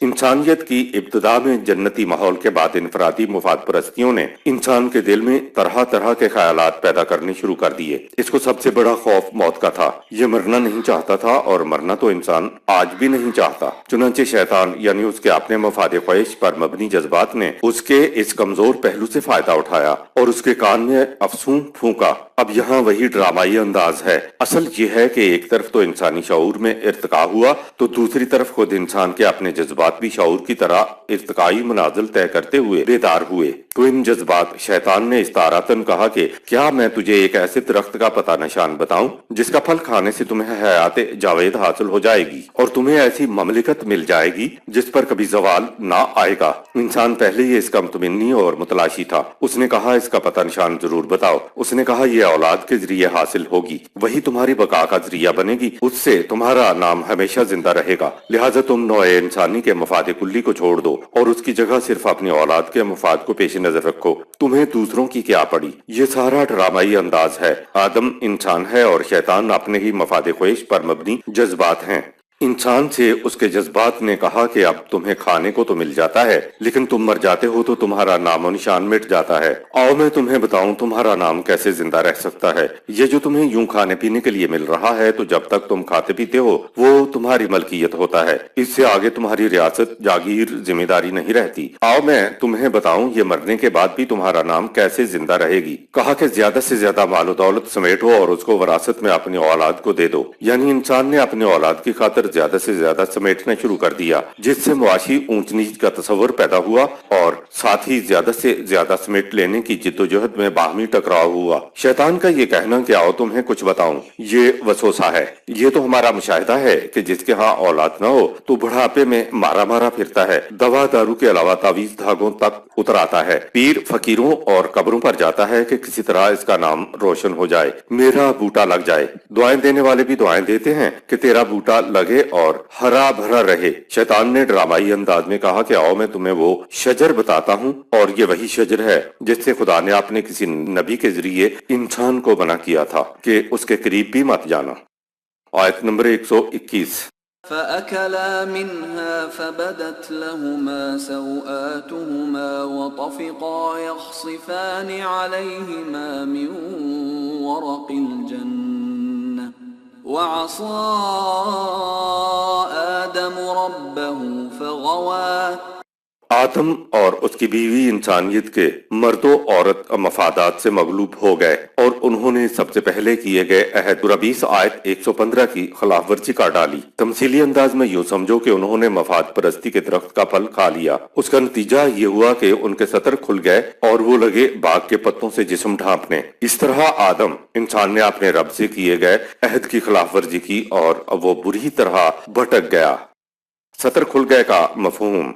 انسانیت کی ابتدا میں جنتی ماحول کے بعد انفرادی مفاد پرستیوں نے انسان کے دل میں طرح طرح کے خیالات پیدا کرنے شروع کر دیے۔ اس کو سب سے بڑا خوف موت کا تھا۔ یہ مرنا نہیں چاہتا تھا اور مرنا تو انسان آج بھی نہیں چاہتا۔ چنانچہ شیطان یعنی اس کے اپنے مفاد خواہش پر مبنی جذبات نے اس کے اس کمزور پہلو سے فائدہ اٹھایا اور اس کے کان میں افسون پھونکا۔ اب یہاں وہی ڈرامائی انداز ہے۔ اصل یہ ہے کہ ایک طرف تو انسانی شعور میں ارتقا ہوا تو دوسری طرف خود انسان کے اپنے جذبات بھی شعور کی طرح ارتقائی منازل طے کرتے ہوئے بیدار ہوئے۔ تو ان جذبات شیطان نے استعارتاً کہا کہ کیا میں تجھے ایک ایسے درخت کا پتہ نشان بتاؤں جس کا پھل کھانے سے تمہیں حیات جاوید حاصل ہو جائے گی اور تمہیں ایسی مملکت مل جائے گی جس پر کبھی زوال نہ آئے گا۔ انسان پہلے ہی اس کا متمنی اور متلاشی تھا۔ اس نے کہا اس کا پتہ نشان ضرور بتاؤ۔ اس نے کہا یہ اولاد کے ذریعے حاصل ہوگی، وہی تمہاری بقا کا ذریعہ بنے گی، اس سے تمہارا نام ہمیشہ زندہ رہے گا، لہٰذا تم نوع انسانی کے مفاد کلی کو چھوڑ دو اور اس کی جگہ صرف اپنی اولاد کے مفاد کو پیش نظر رکھو، تمہیں دوسروں کی کیا پڑی۔ یہ سارا ڈرامائی انداز ہے۔ آدم انسان ہے اور شیطان اپنے ہی مفاد خواہش پر مبنی جذبات ہیں۔ انسان سے اس کے جذبات نے کہا کہ اب تمہیں کھانے کو تو مل جاتا ہے لیکن تم مر جاتے ہو تو تمہارا نام و نشان مٹ جاتا ہے۔ آؤ میں تمہیں بتاؤں تمہارا نام کیسے زندہ رہ سکتا ہے۔ یہ جو تمہیں یوں کھانے پینے کے لیے مل رہا ہے تو جب تک تم کھاتے پیتے ہو وہ تمہاری ملکیت ہوتا ہے، اس سے آگے تمہاری ریاست جاگیر ذمہ داری نہیں رہتی۔ آؤ میں تمہیں بتاؤں یہ مرنے کے بعد بھی تمہارا نام کیسے زندہ رہے گی۔ کہا کہ زیادہ سے زیادہ مال و دولت سمیٹو اور اس کو وراثت میں اپنی اولاد کو دے دو، یعنی انسان نے اپنی اولاد کی خاطر زیادہ سے زیادہ سمیٹنا شروع کر دیا، جس سے معاشی اونچ نیچ کا تصور پیدا ہوا اور ساتھ ہی زیادہ سے زیادہ سمیٹ لینے کی جد و جہد میں باہمی ٹکراؤ ہوا۔ شیطان کا یہ کہنا کہ آؤ تمہیں کچھ بتاؤں یہ وسوسہ ہے۔ یہ تو ہمارا مشاہدہ ہے کہ جس کے ہاں اولاد نہ ہو تو بڑھاپے میں مارا مارا پھرتا ہے، دوا دارو کے علاوہ تعویذ دھاگوں تک اتر آتا ہے، پیر فقیروں اور قبروں پر جاتا ہے کہ کسی طرح اس کا نام روشن ہو جائے، میرا بوٹا لگ جائے۔ دعائیں دینے والے بھی دعائیں دیتے ہیں کہ تیرا بوٹا لگے اور ہرا بھرا رہے۔ شیطان نے ڈرامائی انداز میں کہا کہ آؤ میں تمہیں وہ شجر بتاتا ہوں، اور یہ وہی شجر ہے جس سے خدا نے اپنے کسی نبی کے ذریعے انسان کو منع کیا تھا کہ اس کے قریب بھی مت جانا۔ آیت نمبر 121۔ فأكلا منها فبدت لهما سوآتهما وطفقا يخصفان عليهما من ورق الجنة وعصى آدم ربه فغوى۔ آدم اور اس کی بیوی انسانیت کے مرد و عورت مفادات سے مغلوب ہو گئے اور انہوں نے سب سے پہلے کیے گئے عہد 20 آیت 115 کی خلاف ورزی کر ڈالی۔ تمثیلی انداز میں یوں سمجھو کہ انہوں نے مفاد پرستی کے درخت کا پھل کھا لیا۔ اس کا نتیجہ یہ ہوا کہ ان کے سطر کھل گئے اور وہ لگے باغ کے پتوں سے جسم ڈھانپنے۔ اس طرح آدم انسان نے اپنے رب سے کیے گئے عہد کی خلاف ورزی کی اور وہ بری طرح بھٹک گیا۔ سطر کھل گئے کا مفہوم: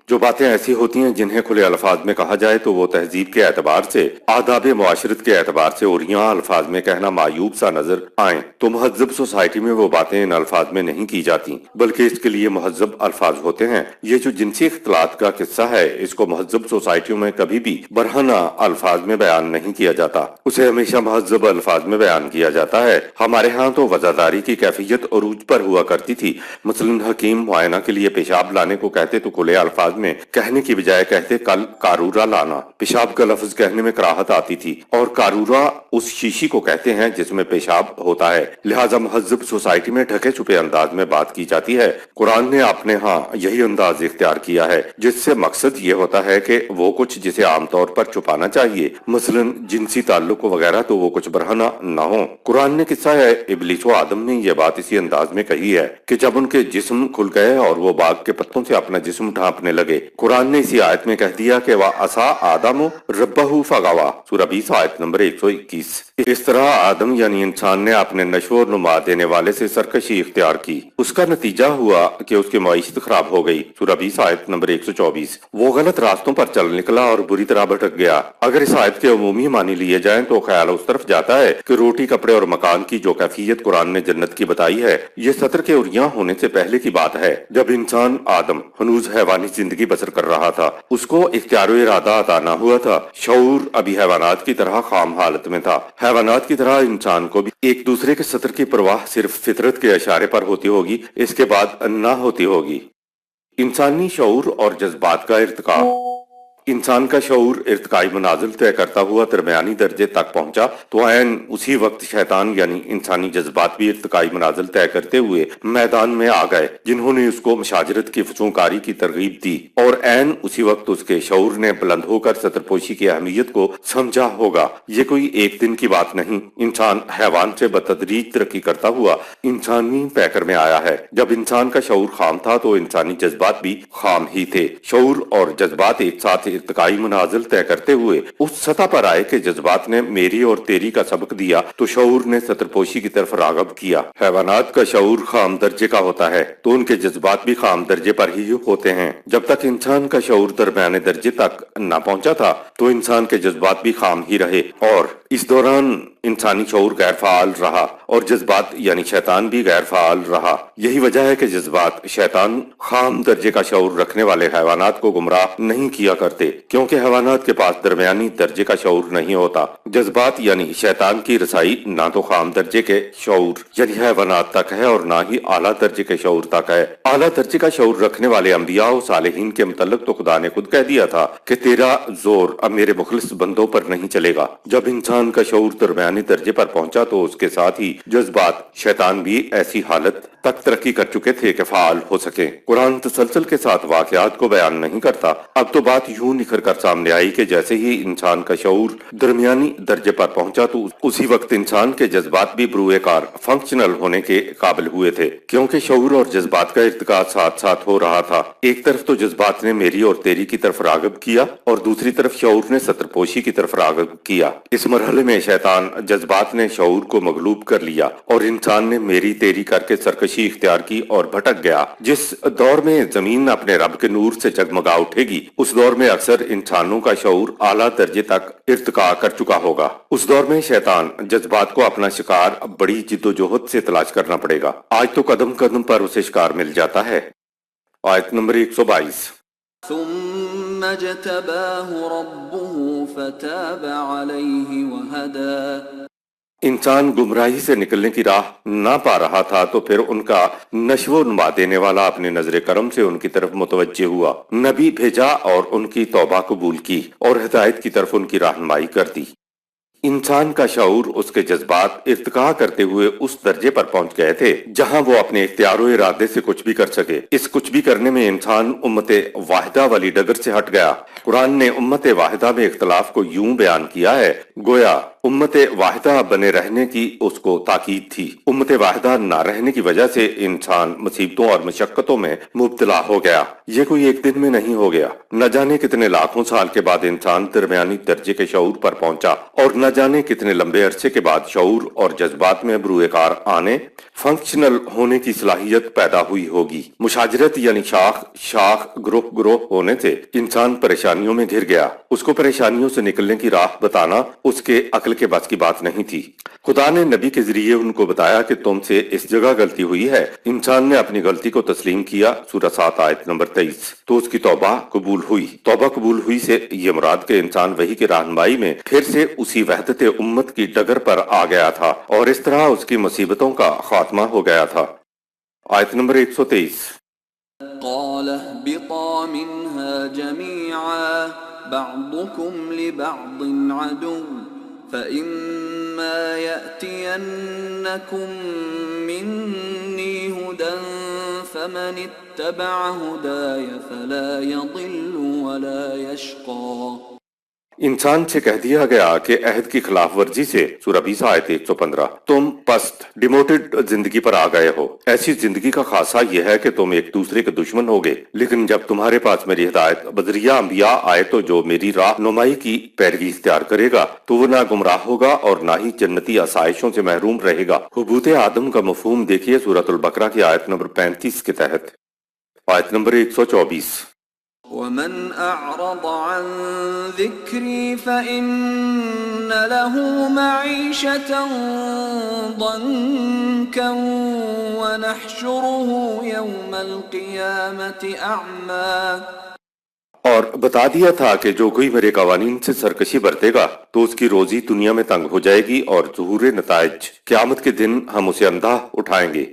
جو باتیں ایسی ہوتی ہیں جنہیں کھلے الفاظ میں کہا جائے تو وہ تہذیب کے اعتبار سے، آداب معاشرت کے اعتبار سے اوریاں الفاظ میں کہنا معیوب سا نظر آئیں تو مہذب سوسائٹی میں وہ باتیں ان الفاظ میں نہیں کی جاتی بلکہ اس کے لیے مہذب الفاظ ہوتے ہیں۔ یہ جو جنسی اختلاط کا قصہ ہے اس کو مہذب سوسائٹیوں میں کبھی بھی برہنہ الفاظ میں بیان نہیں کیا جاتا، اسے ہمیشہ مہذب الفاظ میں بیان کیا جاتا ہے۔ ہمارے ہاں تو وزاداری کی کیفیت عروج پر ہوا کرتی تھی۔ مثلا حکیم معائنہ کے لیے پیشاب لانے کو کہتے تو کھلے الفاظ میں کہنے کی بجائے کہتے کل کارورا لانا۔ پیشاب کا لفظ کہنے میں کراہت آتی تھی اور کارورا اس شیشی کو کہتے ہیں جس میں پیشاب ہوتا ہے، لہٰذا مہذب سوسائٹی میں ڈھکے چھپے انداز میں بات کی جاتی ہے۔ قرآن نے اپنے ہاں یہی انداز اختیار کیا ہے جس سے مقصد یہ ہوتا ہے کہ وہ کچھ جسے عام طور پر چھپانا چاہیے، مثلا جنسی تعلق وغیرہ، تو وہ کچھ برہنہ نہ ہو۔ قرآن نے قصہ ہے ابلیس و آدم میں یہ بات اسی انداز میں کہی ہے کہ جب ان کے جسم کھل گئے اور وہ باغ کے پتوں سے اپنا جسم ڈھانپنے لگے لگے۔ قرآن نے اسی آیت میں کہہ دیا کہ وَعَصَىٰ آدَمُ رَبَّهُ فَغَوَىٰ، سورہ 20 آیت نمبر 121۔ اس طرح آدم یعنی انسان نے اپنے نشو و نما دینے والے سے سرکشی اختیار کی، اس کا نتیجہ ہوا کہ اس کی معیشت خراب ہو گئی، سورہ 20 آیت نمبر 124۔ وہ غلط راستوں پر چل نکلا اور بری طرح بھٹک گیا۔ اگر اس آیت کے عمومی معنی لیے جائیں تو خیال اس طرف جاتا ہے کہ روٹی، کپڑے اور مکان کی جو کیفیت قرآن نے جنت کی بتائی ہے، یہ سطر کے عریاں ہونے سے پہلے کی بات ہے، جب انسان آدم ہنوز حیوانی زندگی بسر کر رہا تھا، اس کو اختیار و ارادہ عطا نہ ہوا تھا، شعور ابھی حیوانات کی طرح خام حالت میں تھا۔ حیوانات کی طرح انسان کو بھی ایک دوسرے کے سطر کی پرواہ صرف فطرت کے اشارے پر ہوتی ہوگی، اس کے بعد نہ ہوتی ہوگی۔ انسانی شعور اور جذبات کا ارتقاء۔ انسان کا شعور ارتقائی منازل طے کرتا ہوا درمیانی درجے تک پہنچا تو عین اسی وقت شیطان یعنی انسانی جذبات بھی ارتقائی منازل طے کرتے ہوئے میدان میں آ گئے، جنہوں نے اس کو مشاجرت کی فسونکاری کی ترغیب دی، اور عین اسی وقت اس کے شعور نے بلند ہو کر سطر پوشی کی اہمیت کو سمجھا ہوگا۔ یہ کوئی ایک دن کی بات نہیں، انسان حیوان سے بتدریج ترقی کرتا ہوا انسانی پیکر میں آیا ہے۔ جب انسان کا شعور خام تھا تو انسانی جذبات بھی خام ہی تھے۔ شعور اور جذبات ایک ساتھ ارتقائی منازل طے کرتے ہوئے اس سطح پر آئے کہ جذبات نے میری اور تیری کا سبق دیا تو شعور نے سطر پوشی کی طرف راغب کیا۔ حیوانات کا شعور خام درجے کا ہوتا ہے تو ان کے جذبات بھی خام درجے پر ہی ہوتے ہیں۔ جب تک انسان کا شعور درمیانے درجے تک نہ پہنچا تھا تو انسان کے جذبات بھی خام ہی رہے، اور اس دوران انسانی شعور غیر فعال رہا اور جذبات یعنی شیطان بھی غیر فعال رہا۔ یہی وجہ ہے کہ جذبات شیطان خام درجے کا شعور رکھنے والے حیوانات کو گمراہ نہیں کیا کرتے، کیونکہ حیوانات کے پاس درمیانی درجے کا شعور نہیں ہوتا۔ جذبات یعنی شیطان کی رسائی نہ تو خام درجے کے شعور یعنی حیوانات تک ہے اور نہ ہی اعلیٰ درجے کے شعور تک ہے۔ اعلیٰ درجے کا شعور رکھنے والے انبیاء و صالحین کے متعلق تو خدا نے خود کہہ دیا تھا کہ تیرا زور اب میرے مخلص بندوں پر نہیں چلے گا۔ جب انسان کا شعور درمیانی درجے پر پہنچا تو اس کے ساتھ ہی جذبات شیطان بھی ایسی حالت تک ترقی کر چکے تھے کہ فعال ہو سکیں۔ قرآن تسلسل کے ساتھ واقعات کو بیان نہیں کرتا، اب تو بات یوں نکھر کر سامنے آئی کہ جیسے ہی انسان کا شعور درمیانی درجے پر پہنچا تو اسی وقت انسان کے جذبات بھی بروئے کار فنکشنل ہونے کے قابل ہوئے تھے، کیونکہ شعور اور جذبات کا ارتقاء ساتھ ساتھ ہو رہا تھا۔ ایک طرف تو جذبات نے میری اور تیری کی طرف راغب کیا اور دوسری طرف شعور نے سطر پوشی کی طرف راغب کیا۔ اس مرحلے میں شیطان جذبات نے شعور کو مغلوب کر لیا اور انسان نے میری تیری کر کے سرکشی اختیار کی اور بھٹک گیا۔ جس دور میں زمین اپنے رب کے نور سے جگمگا اٹھے گی، اس دور میں اکثر انسانوں کا شعور اعلیٰ درجے تک ارتقاء کر چکا ہوگا۔ اس دور میں شیطان جذبات کو اپنا شکار بڑی جد و جہد سے تلاش کرنا پڑے گا۔ آج تو قدم قدم پر اسے شکار مل جاتا ہے۔ آیت نمبر 122۔ ثم اجتباه ربه فتاب عليه وهدى۔ انسان گمراہی سے نکلنے کی راہ نہ پا رہا تھا تو پھر ان کا نشو و نما دینے والا اپنے نظر کرم سے ان کی طرف متوجہ ہوا، نبی بھیجا اور ان کی توبہ قبول کی اور ہدایت کی طرف ان کی رہنمائی کر دی۔ انسان کا شعور، اس کے جذبات ارتقاء کرتے ہوئے اس درجے پر پہنچ گئے تھے جہاں وہ اپنے اختیار و ارادے سے کچھ بھی کر سکے۔ اس کچھ بھی کرنے میں انسان امت واحدہ والی ڈگر سے ہٹ گیا۔ قرآن نے امت واحدہ میں اختلاف کو یوں بیان کیا ہے گویا امت واحدہ بنے رہنے کی اس کو تاکید تھی۔ امت واحدہ نہ رہنے کی وجہ سے انسان مصیبتوں اور مشقتوں میں مبتلا ہو گیا۔ یہ کوئی ایک دن میں نہیں ہو گیا، نہ جانے کتنے لاکھوں سال کے بعد انسان درمیانی درجے کے شعور پر پہنچا، اور نہ جانے کتنے لمبے عرصے کے بعد شعور اور جذبات میں بروئے کار آنے، فنکشنل ہونے کی صلاحیت پیدا ہوئی ہوگی۔ مشاجرت یعنی شاخ گروہ ہونے سے انسان پریشانیوں میں گھر گیا۔ اس کو پریشانیوں سے نکلنے کی راہ بتانا اس کے عقل کے بس کی بات نہیں تھی۔ خدا نے نبی کے ذریعے ان کو بتایا کہ تم سے اس جگہ غلطی ہوئی ہے۔ انسان نے اپنی غلطی کو تسلیم کیا، سورہ 7 آیت نمبر 23، تو اس کی توبہ قبول ہوئی۔ توبہ قبول ہوئی سے یہ مراد کہ انسان وحی کی رہنمائی میں پھر سے اسی وحدت امت کی ڈگر پر آ گیا تھا اور اس طرح اس کی مصیبتوں کا خاتمہ ہو گیا تھا۔ آیت نمبر 123۔ قال اهبطا منها جميعا بعضكم لبعض عدو فإما يأتينكم مني هدى فمن اتبع هداي فلا يضل ولا يشقى۔ انسان سے کہہ دیا گیا کہ عہد کی خلاف ورزی سے سورہ 20 آیت 115 تم پست ڈیموٹڈ زندگی پر آ گئے ہو۔ ایسی زندگی کا خاصہ یہ ہے کہ تم ایک دوسرے کے دشمن ہوگے، لیکن جب تمہارے پاس میری ہدایت بذریعہ انبیاء آئے تو جو میری رہنمائی کی پیروی اختیار کرے گا تو وہ نہ گمراہ ہوگا اور نہ ہی جنتی آسائشوں سے محروم رہے گا۔ حبوط آدم کا مفہوم دیکھیے سورۃ البقرہ کی آیت نمبر 35 کے تحت۔ آیت نمبر 124 ومن أعرض عن ذكري فإن له معيشة ضنكا ونحشره يوم القيامة أعمى۔ اور بتا دیا تھا کہ جو کوئی میرے قوانین سے سرکشی برتے گا تو اس کی روزی دنیا میں تنگ ہو جائے گی اور ظہور نتائج قیامت کے دن ہم اسے اندھا اٹھائیں گے۔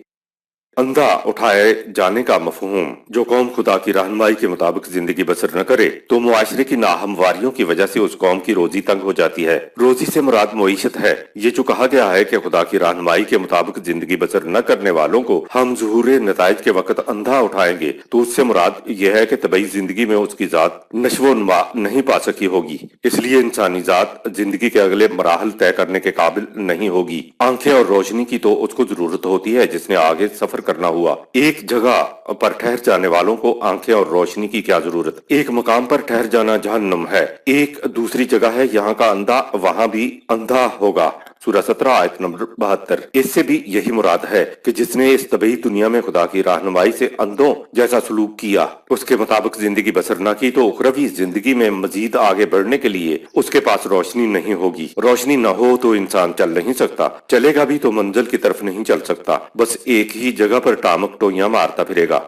اندھا اٹھائے جانے کا مفہوم، جو قوم خدا کی رہنمائی کے مطابق زندگی بسر نہ کرے تو معاشرے کی ناہمواریوں کی وجہ سے اس قوم کی روزی تنگ ہو جاتی ہے۔ روزی سے مراد معیشت ہے۔ یہ جو کہا گیا ہے کہ خدا کی رہنمائی کے مطابق زندگی بسر نہ کرنے والوں کو ہم ظہور نتائج کے وقت اندھا اٹھائیں گے، تو اس سے مراد یہ ہے کہ طبعی زندگی میں اس کی ذات نشو و نما نہیں پا سکی ہوگی، اس لیے انسانی ذات زندگی کے اگلے مراحل طے کرنے کے قابل نہیں ہوگی۔ آنکھیں اور روشنی کی تو اس کو ضرورت ہوتی ہے جس نے آگے سفر کرنا ہوا۔ ایک جگہ پر ٹھہر جانے والوں کو آنکھیں اور روشنی کی کیا ضرورت؟ ایک مقام پر ٹھہر جانا جہنم ہے، ایک دوسری جگہ ہے یہاں کا اندھا وہاں بھی اندھا ہوگا۔ سورہ 17 آیت نمبر 72۔ اس سے بھی یہی مراد ہے کہ جس نے اس طبعی دنیا میں خدا کی رہنمائی سے اندھوں جیسا سلوک کیا، اس کے مطابق زندگی بسر نہ کی، تو اخروی زندگی میں مزید آگے بڑھنے کے لیے اس کے پاس روشنی نہیں ہوگی۔ روشنی نہ ہو تو انسان چل نہیں سکتا، چلے گا بھی تو منزل کی طرف نہیں چل سکتا، بس ایک ہی جگہ پر ٹامک ٹوئیاں مارتا پھرے گا۔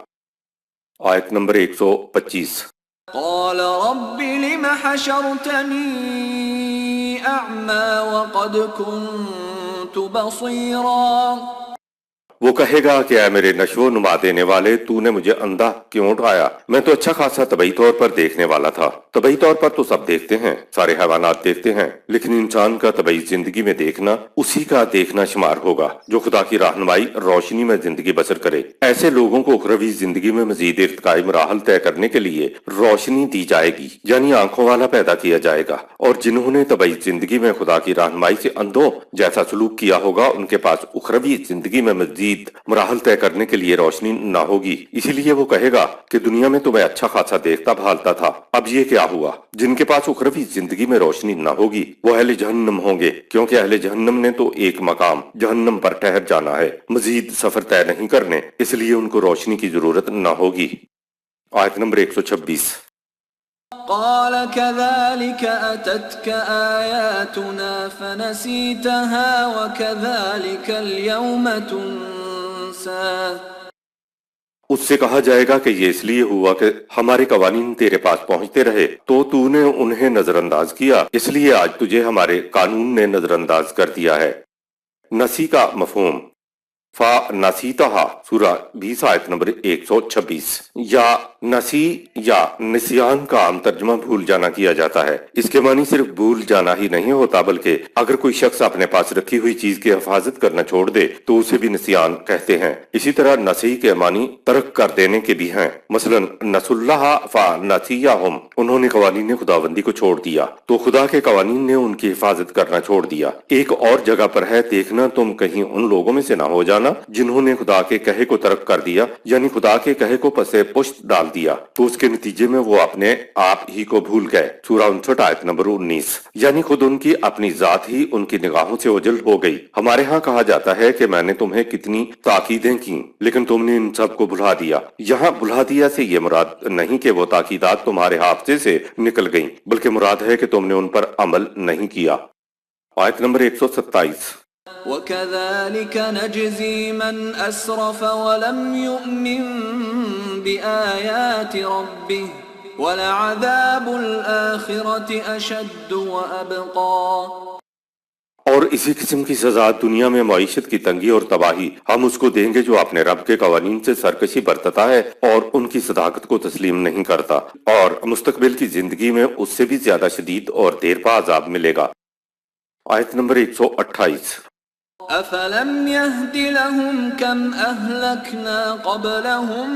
آیت نمبر 125۔ قال رب لم حشرتني أعمى وقد كنت بصيرا۔ وہ کہے گا کہ اے میرے نشو و نما دینے والے، تو نے مجھے اندھا کیوں اٹھایا؟ میں تو اچھا خاصا طبعی طور پر دیکھنے والا تھا۔ طبعی طور پر تو سب دیکھتے ہیں، سارے حیوانات دیکھتے ہیں، لیکن انسان کا طبعی زندگی میں دیکھنا اسی کا دیکھنا شمار ہوگا جو خدا کی رہنمائی روشنی میں زندگی بسر کرے۔ ایسے لوگوں کو اخروی زندگی میں مزید ارتقائی مراحل طے کرنے کے لیے روشنی دی جائے گی، یعنی آنکھوں والا پیدا کیا جائے گا، اور جنہوں نے طبعی زندگی میں خدا کی رہنمائی سے اندھوں جیسا سلوک کیا ہوگا ان کے پاس اخروی زندگی میں مزید مراحل طے کرنے کے لیے روشنی نہ ہوگی۔ اسی لیے وہ کہے گا کہ دنیا میں تو میں اچھا خاصا دیکھتا بھالتا تھا، اب یہ کیا ہوا؟ جن کے پاس اخروی زندگی میں روشنی نہ ہوگی وہ اہل جہنم ہوں گے، کیونکہ اہل جہنم نے تو ایک مقام جہنم پر ٹھہر جانا ہے، مزید سفر طے نہیں کرنے، اس لیے ان کو روشنی کی ضرورت نہ ہوگی۔ آیت نمبر 126۔ قال كذلك أتتك آياتنا فنسيتها وكذلك اليوم تنسى۔ اس سے کہا جائے گا کہ یہ اس لیے ہوا کہ ہمارے قوانین تیرے پاس پہنچتے رہے تو نے انہیں نظر انداز کیا، اس لیے آج تجھے ہمارے قانون نے نظر انداز کر دیا ہے۔ نسی کا مفہوم، فَنَسِيتَهَا سورہ 20 آیت نمبر 126۔ یا نسی یا نسیان کا عام ترجمہ بھول جانا کیا جاتا ہے۔ اس کے معنی صرف بھول جانا ہی نہیں ہوتا، بلکہ اگر کوئی شخص اپنے پاس رکھی ہوئی چیز کی حفاظت کرنا چھوڑ دے تو اسے بھی نسیان کہتے ہیں۔ اسی طرح نسی کے معنی ترک کر دینے کے بھی ہیں، مثلا نسوا اللہ فنسیہم، انہوں نے قوانین خداوندی کو چھوڑ دیا تو خدا کے قوانین نے ان کی حفاظت کرنا چھوڑ دیا۔ ایک اور جگہ پر ہے، دیکھنا تم کہیں ان لوگوں میں سے نہ ہو جانا جنہوں نے خدا کے کہے کو ترک کر دیا، یعنی خدا کے کہے کو پس پشت ڈال دیا، تو اس کے نتیجے میں وہ اپنے آپ ہی کو بھول گئے۔ سورہ 59 آیت نمبر 19۔ یعنی خود ان کی اپنی ذات ہی ان کی نگاہوں سے اوجھل ہو گئی۔ ہمارے ہاں کہا جاتا ہے کہ میں نے تمہیں کتنی تاکیدیں کی لیکن تم نے ان سب کو بھلا دیا۔ یہاں بھلا دیا سے یہ مراد نہیں کہ وہ تاکیدات تمہارے حافظے سے نکل گئیں، بلکہ مراد ہے کہ تم نے ان پر عمل نہیں کیا۔ آیت نمبر 127۔ وَكَذَلِكَ نَجْزِي مَنْ أَسْرَفَ وَلَمْ يُؤْمِنْ بِآيَاتِ رَبِّهِ وَلَعَذَابُ الْآخِرَةِ أَشَدُّ وَأَبْقَى۔ اور اسی قسم کی سزا دنیا میں معیشت کی تنگی اور تباہی ہم اس کو دیں گے جو اپنے رب کے قوانین سے سرکشی برتتا ہے اور ان کی صداقت کو تسلیم نہیں کرتا، اور مستقبل کی زندگی میں اس سے بھی زیادہ شدید اور دیر پا عذاب ملے گا۔ آیت نمبر 128۔ أَفَلَمْ يَهْدِ لَهُمْ كَمْ أَهْلَكْنَا قَبْلَهُمْ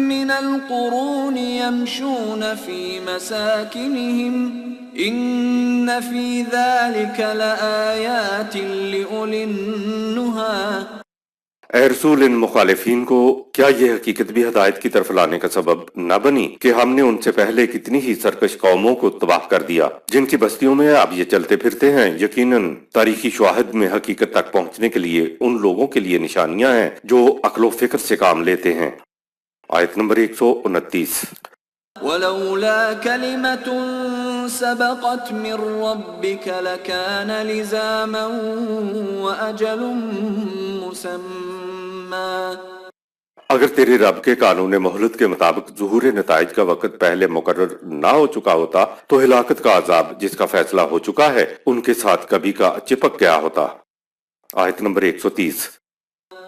مِنَ الْقُرُونِ يَمْشُونَ فِي مَسَاكِنِهِمْ إن في ذلك لآيات لأولي النهى. اے رسول، ان مخالفین کو کیا یہ حقیقت بھی ہدایت کی طرف لانے کا سبب نہ بنی کہ ہم نے ان سے پہلے کتنی ہی سرکش قوموں کو تباہ کر دیا جن کی بستیوں میں اب یہ چلتے پھرتے ہیں؟ یقیناً تاریخی شواہد میں حقیقت تک پہنچنے کے لیے ان لوگوں کے لیے نشانیاں ہیں جو عقل و فکر سے کام لیتے ہیں۔ آیت نمبر 129۔ ولولا كلمة سبقت من ربك لكان لزاما وأجل مسمى۔ اگر تیرے رب کے قانون مہلت کے مطابق ظہور نتائج کا وقت پہلے مقرر نہ ہو چکا ہوتا تو ہلاکت کا عذاب جس کا فیصلہ ہو چکا ہے ان کے ساتھ کبھی کا چپک گیا ہوتا۔ آیت نمبر 130۔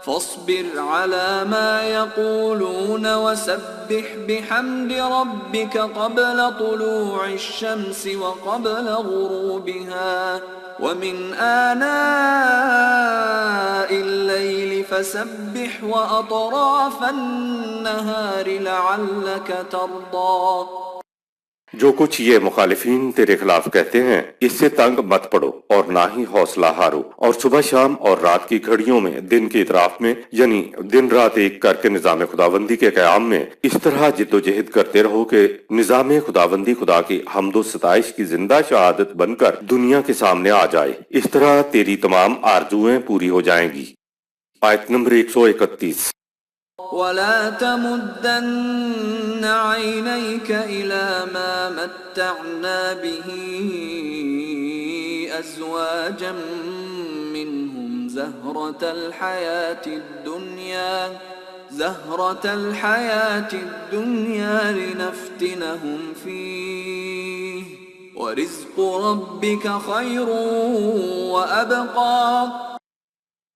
فاصبر على ما يقولون وسبح بحمد ربك قبل طلوع الشمس وقبل غروبها ومن آناء الليل فسبح وأطراف النهار لعلك ترضى۔ جو کچھ یہ مخالفین تیرے خلاف کہتے ہیں اس سے تنگ مت پڑو اور نہ ہی حوصلہ ہارو، اور صبح شام اور رات کی گھڑیوں میں دن کے اطراف میں یعنی دن رات ایک کر کے نظام خداوندی کے قیام میں اس طرح جد و جہد کرتے رہو کہ نظام خداوندی خدا کی حمد و ستائش کی زندہ شہادت بن کر دنیا کے سامنے آ جائے، اس طرح تیری تمام آرزویں پوری ہو جائیں گی۔ آیت نمبر 131۔ ولا تمدن عينيك إلى ما متعنا به أزواجا منهم زهرة الحياة الدنيا لنفتنهم فيه ورزق ربك خير وأبقى۔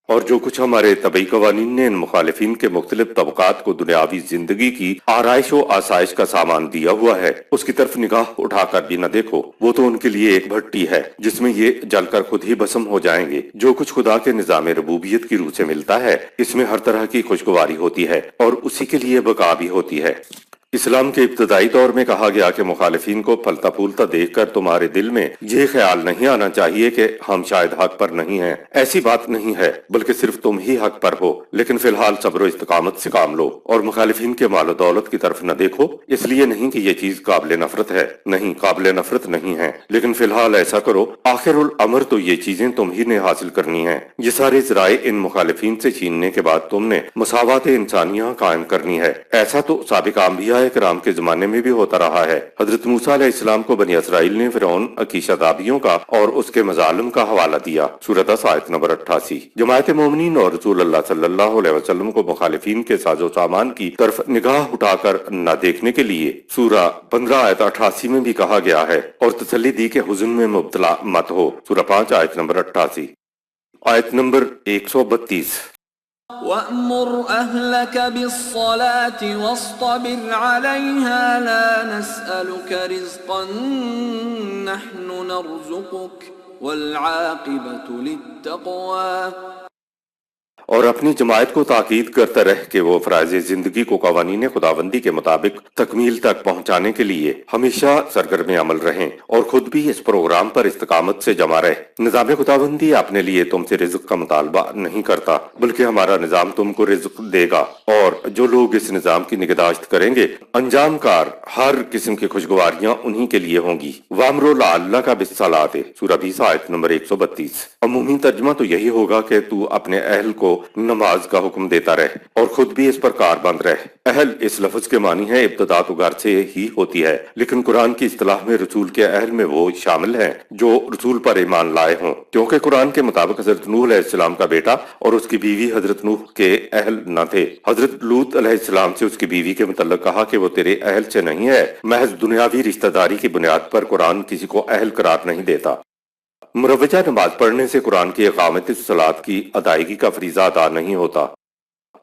اور جو کچھ ہمارے طبعی قوانین نے ان مخالفین کے مختلف طبقات کو دنیاوی زندگی کی آرائش و آسائش کا سامان دیا ہوا ہے اس کی طرف نگاہ اٹھا کر بھی نہ دیکھو، وہ تو ان کے لیے ایک بھٹی ہے جس میں یہ جل کر خود ہی بسم ہو جائیں گے۔ جو کچھ خدا کے نظام ربوبیت کی روح سے ملتا ہے اس میں ہر طرح کی خوشگواری ہوتی ہے اور اسی کے لیے بقا بھی ہوتی ہے۔ اسلام کے ابتدائی دور میں کہا گیا کہ مخالفین کو پھلتا پھولتا دیکھ کر تمہارے دل میں یہ خیال نہیں آنا چاہیے کہ ہم شاید حق پر نہیں ہیں، ایسی بات نہیں ہے، بلکہ صرف تم ہی حق پر ہو، لیکن فی الحال صبر و استقامت سے کام لو اور مخالفین کے مال و دولت کی طرف نہ دیکھو، اس لیے نہیں کہ یہ چیز قابل نفرت ہے، نہیں، قابل نفرت نہیں ہے، لیکن فی الحال ایسا کرو، آخر الامر تو یہ چیزیں تم ہی نے حاصل کرنی ہیں۔ یہ سارے ذرائع ان مخالفین سے چھیننے کے بعد تم نے مساوات انسانیہ قائم کرنی ہے۔ ایسا تو سابق انبیاء کرام کے زمانے میں بھی ہوتا رہا ہے۔ حضرت موسیٰ علیہ السلام کو بنی اسرائیل نے فرعون عکیشہ دابیوں کا اور اس کے مظالم کا حوالہ دیا۔ سورۃ 10 آیت نمبر 88۔ جماعت مومنین اور رسول اللہ صلی اللہ علیہ وسلم کو مخالفین کے ساز و سامان کی طرف نگاہ اٹھا کر نہ دیکھنے کے لیے سورہ 15 آیت 88 میں بھی کہا گیا ہے، اور تسلی دی کہ حزن میں مبتلا مت ہو۔ سورہ 5 آیت نمبر 88۔ آیت نمبر 132۔ وَأْمُرْ أَهْلَكَ بِالصَّلَاةِ وَاصْطَبِرْ عَلَيْهَا لَا نَسْأَلُكَ رِزْقًا نَحْنُ نَرْزُقُكَ وَالْعَاقِبَةُ لِلتَّقْوَى۔ اور اپنی جماعت کو تاکید کرتا رہ کہ وہ فرائض زندگی کو قوانین خداوندی کے مطابق تکمیل تک پہنچانے کے لیے ہمیشہ سرگرم عمل رہیں اور خود بھی اس پروگرام پر استقامت سے جمع رہے۔ نظام خداوندی اپنے لیے تم سے رزق کا مطالبہ نہیں کرتا، بلکہ ہمارا نظام تم کو رزق دے گا، اور جو لوگ اس نظام کی نگہداشت کریں گے انجام کار ہر قسم کی خوشگواریاں انہی کے لیے ہوں گی۔ وَأَمْرُ لَعَلَّكَ بِالصَّلَاةِ سورہ 20 آیت نمبر 132۔ عمومی ترجمہ تو یہی ہوگا کہ تو اپنے اہل کو نماز کا حکم دیتا رہ اور خود بھی اس پر کار بند رہ۔ اہل اس لفظ کے معنی ہے ابتدا تو گھر سے ہی ہوتی ہے، لیکن قرآن کی اصطلاح میں رسول کے اہل میں وہ شامل ہیں جو رسول پر ایمان لائے ہوں، کیونکہ قرآن کے مطابق حضرت نوح علیہ السلام کا بیٹا اور اس کی بیوی حضرت نوح کے اہل نہ تھے۔ حضرت لوط علیہ السلام سے اس کی بیوی کے متعلق کہا کہ وہ تیرے اہل سے نہیں ہے۔ محض دنیاوی رشتہ داری کی بنیاد پر قرآن کسی کو اہل قرار نہیں دیتا۔ مروجہ نماز پڑھنے سے قرآن کی اقامت الصلاۃ کی ادائیگی کا فریضہ ادا نہیں ہوتا۔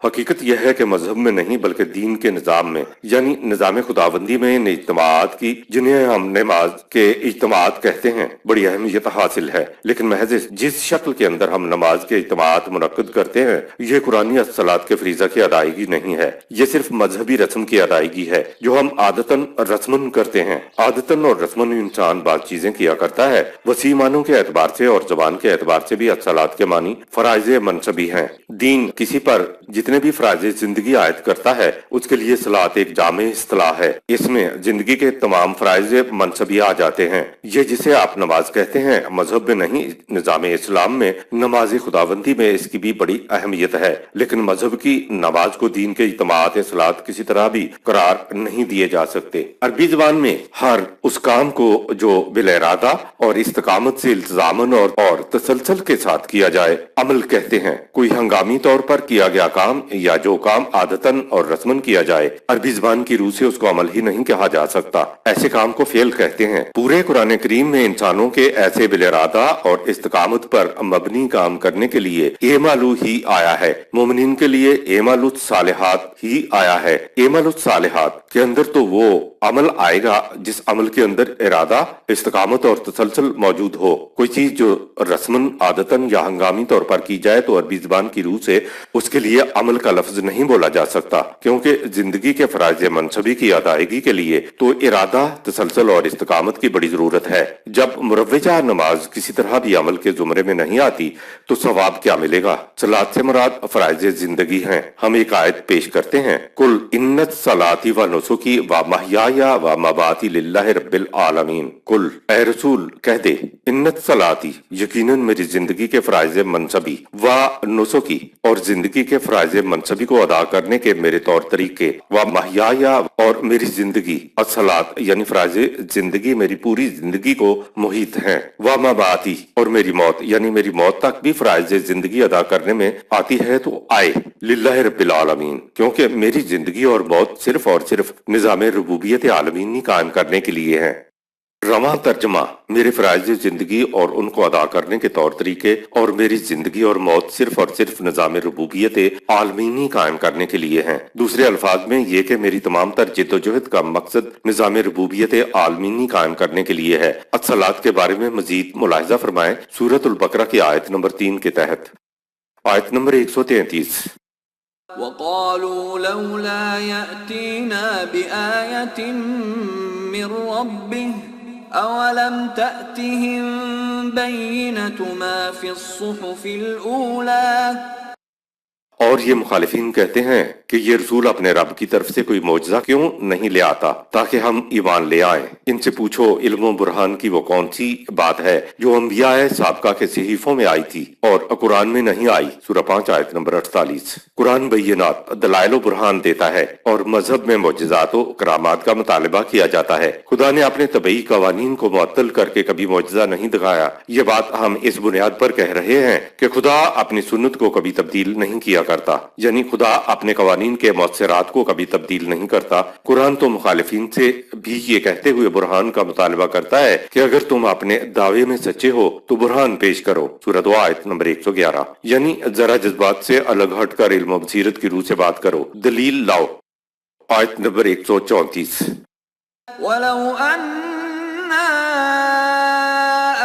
حقیقت یہ ہے کہ مذہب میں نہیں بلکہ دین کے نظام میں یعنی نظام خداوندی میں ان اجتماعات کی جنہیں ہم نماز کے اجتماعات کہتے ہیں بڑی اہمیت حاصل ہے، لیکن محض جس شکل کے اندر ہم نماز کے اجتماعات منعقد کرتے ہیں یہ قرآنی الصلاۃ کے فریضہ کی ادائیگی نہیں ہے، یہ صرف مذہبی رسم کی ادائیگی ہے جو ہم عادتاً رسماً کرتے ہیں۔ عادتاً اور رسماً انسان بعض چیزیں کیا کرتا ہے، وسیع معنوں کے اعتبار سے اور زبان کے اعتبار سے بھی الصلاۃ کے معنی فرائض منصبی ہیں۔ دین کسی پر جتنے بھی فرائض زندگی عائد کرتا ہے اس کے لیے صلاۃ ایک جامع اصطلاح ہے، اس میں زندگی کے تمام فرائض منصبی آ جاتے ہیں۔ یہ جسے آپ نماز کہتے ہیں مذہب میں نہیں نظام اسلام میں نماز خداوندی میں اس کی بھی بڑی اہمیت ہے، لیکن مذہب کی نماز کو دین کے اجتماعات صلاۃ کسی طرح بھی قرار نہیں دیے جا سکتے۔ عربی زبان میں ہر اس کام کو جو بالارادہ اور استقامت سے التزاماً اور تسلسل کے ساتھ کیا جائے عمل کہتے ہیں۔ کوئی ہنگامی طور پر کیا گیا کام یا جو کام عادتاً اور رسماً کیا جائے عربی زبان کی روح سے اس کو عمل ہی نہیں کہا جا سکتا، ایسے کام کو فعل کہتے ہیں۔ پورے قرآن کریم میں انسانوں کے ایسے بالارادہ اور استقامت پر مبنی کام کرنے کے لیے اعملوا ہی آیا ہے، مومنین کے لیے اعملوا الصالحات ہی آیا ہے۔ اعملوا الصالحات کے اندر تو وہ عمل آئے گا جس عمل کے اندر ارادہ، استقامت اور تسلسل موجود ہو۔ کوئی چیز جو رسماً عادتاً یا ہنگامی طور پر کی جائے تو عربی زبان کی روح سے اس کے لیے عمل کا لفظ نہیں بولا جا سکتا، کیونکہ زندگی کے فرائض منصبی کی ادائیگی کے لیے تو ارادہ، تسلسل اور استقامت کی بڑی ضرورت ہے۔ جب مروجہ نماز کسی طرح بھی عمل کے زمرے میں نہیں آتی تو ثواب کیا ملے گا؟ صلاۃ سے مراد فرائض زندگی ہیں۔ ہم ایک آیت پیش کرتے ہیں، قل انت صلاتی و نسکی و محیایا و مماتی للہ رب العالمین۔ قل اے رسول کہہ دے، انت صلاتی یقیناً میری زندگی کے فرائض منصبی و نسکی اور زندگی کے فرائض منصبی کو ادا کرنے کے میرے طور طریقے و محیایا اور میری زندگی، الصلاۃ یعنی فرائض زندگی میری پوری زندگی کو محیط ہیں، و مماتی اور میری موت یعنی میری موت تک بھی فرائض زندگی ادا کرنے میں آتی ہے تو آئے، للہ رب العالمین کیونکہ میری زندگی اور موت صرف اور صرف نظام ربوبیت عالمینی قائم کرنے کے لیے ہیں۔ رواں ترجمہ میرے فرائض زندگی اور ان کو ادا کرنے کے طور طریقے اور میری زندگی اور موت صرف اور صرف نظام ربوبیت عالمینی قائم کرنے کے لیے ہیں۔ دوسرے الفاظ میں یہ کہ میری تمام تر جد و جہد کا مقصد نظام ربوبیت عالمینی قائم کرنے کے لیے ہے۔ الصلاۃ کے بارے میں مزید ملاحظہ فرمائیں سورۃ البقرہ کی آیت نمبر 3 کے تحت۔ آیت نمبر 133۔ وقالوا لولا يأتينا بآية من ربه أولم تأتهم بينة ما في الصحف الأولى۔ اور یہ مخالفین کہتے ہیں کہ یہ رسول اپنے رب کی طرف سے کوئی معجزہ کیوں نہیں لے آتا تاکہ ہم ایمان لے آئیں۔ ان سے پوچھو علم و برہان کی وہ کون سی بات ہے جو انبیاء سابقہ کے صحیفوں میں آئی تھی اور قرآن میں نہیں آئی۔ سورہ 5 آیت نمبر 48۔ قرآن بینات دلائل و برہان دیتا ہے اور مذہب میں معجزات و کرامات کا مطالبہ کیا جاتا ہے۔ خدا نے اپنے طبعی قوانین کو معطل کر کے کبھی معجزہ نہیں دکھایا۔ یہ بات ہم اس بنیاد پر کہہ رہے ہیں کہ خدا اپنی سنت کو کبھی تبدیل نہیں کیا کرتا، یعنی خدا اپنے قوانین کے مؤثرات کو کبھی تبدیل نہیں کرتا۔ قرآن تو مخالفین سے بھی یہ کہتے ہوئے برہان کا مطالبہ کرتا ہے کہ اگر تم اپنے دعوے میں سچے ہو تو برہان پیش کرو۔ سورہ 2 آیت نمبر 111۔ یعنی ذرا جذبات سے الگ ہٹ کر علم و بصیرت کی روح سے بات کرو، دلیل لاؤ۔ آیت نمبر 134۔ وَلَوْ أَنَّا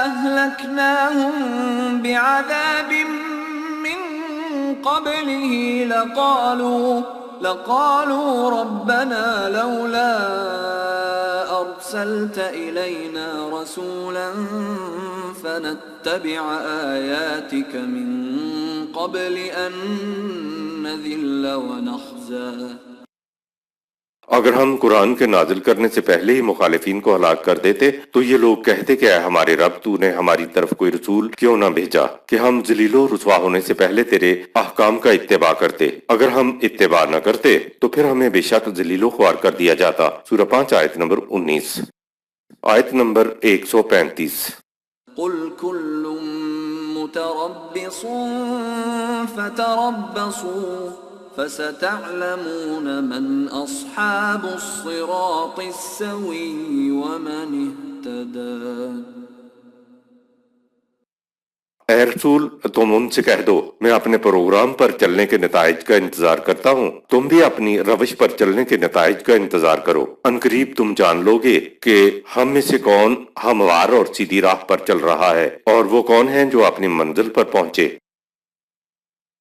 أَهْلَكْنَاهُمْ بِعَذَابٍ مِّن قَبْلِهِ لَقَالُوا رَبَّنَا لَوْلَا أَرْسَلْتَ إِلَيْنَا رَسُولًا فَنَتَّبِعَ آيَاتِكَ مِن قَبْلِ أَن نَّذِلَّ وَنَخْزَىٰ۔ اگر ہم قرآن کے نازل کرنے سے پہلے ہی مخالفین کو ہلاک کر دیتے تو یہ لوگ کہتے کہ اے ہمارے رب تو نے ہماری طرف کوئی رسول کیوں نہ بھیجا کہ ہم ذلیل و رسوا ہونے سے پہلے تیرے احکام کا اتباع کرتے۔ اگر ہم اتباع نہ کرتے تو پھر ہمیں بے شک ذلیل و خوار کر دیا جاتا۔ سورہ 5 آیت نمبر 19۔ آیت نمبر 135۔ قُلْ كُلٌّ مُتَرَبِّصٌ فَتَرَبَّصُوا فَسَتَعْلَمُونَ مَنْ أَصْحَابُ الصِّرَاطِ السَّوِيِّ وَمَنِ اهْتَدَىٰ۔ اے رسول تم ان سے کہہ دو میں اپنے پروگرام پر چلنے کے نتائج کا انتظار کرتا ہوں، تم بھی اپنی روش پر چلنے کے نتائج کا انتظار کرو، ان قریب تم جان لو گے کہ ہم میں سے کون ہموار اور سیدھی راہ پر چل رہا ہے اور وہ کون ہیں جو اپنی منزل پر پہنچے۔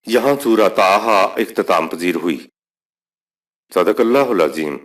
یہاں سورہ طٰہٰ اختتام پذیر ہوئی۔ صدق اللہ العظیم۔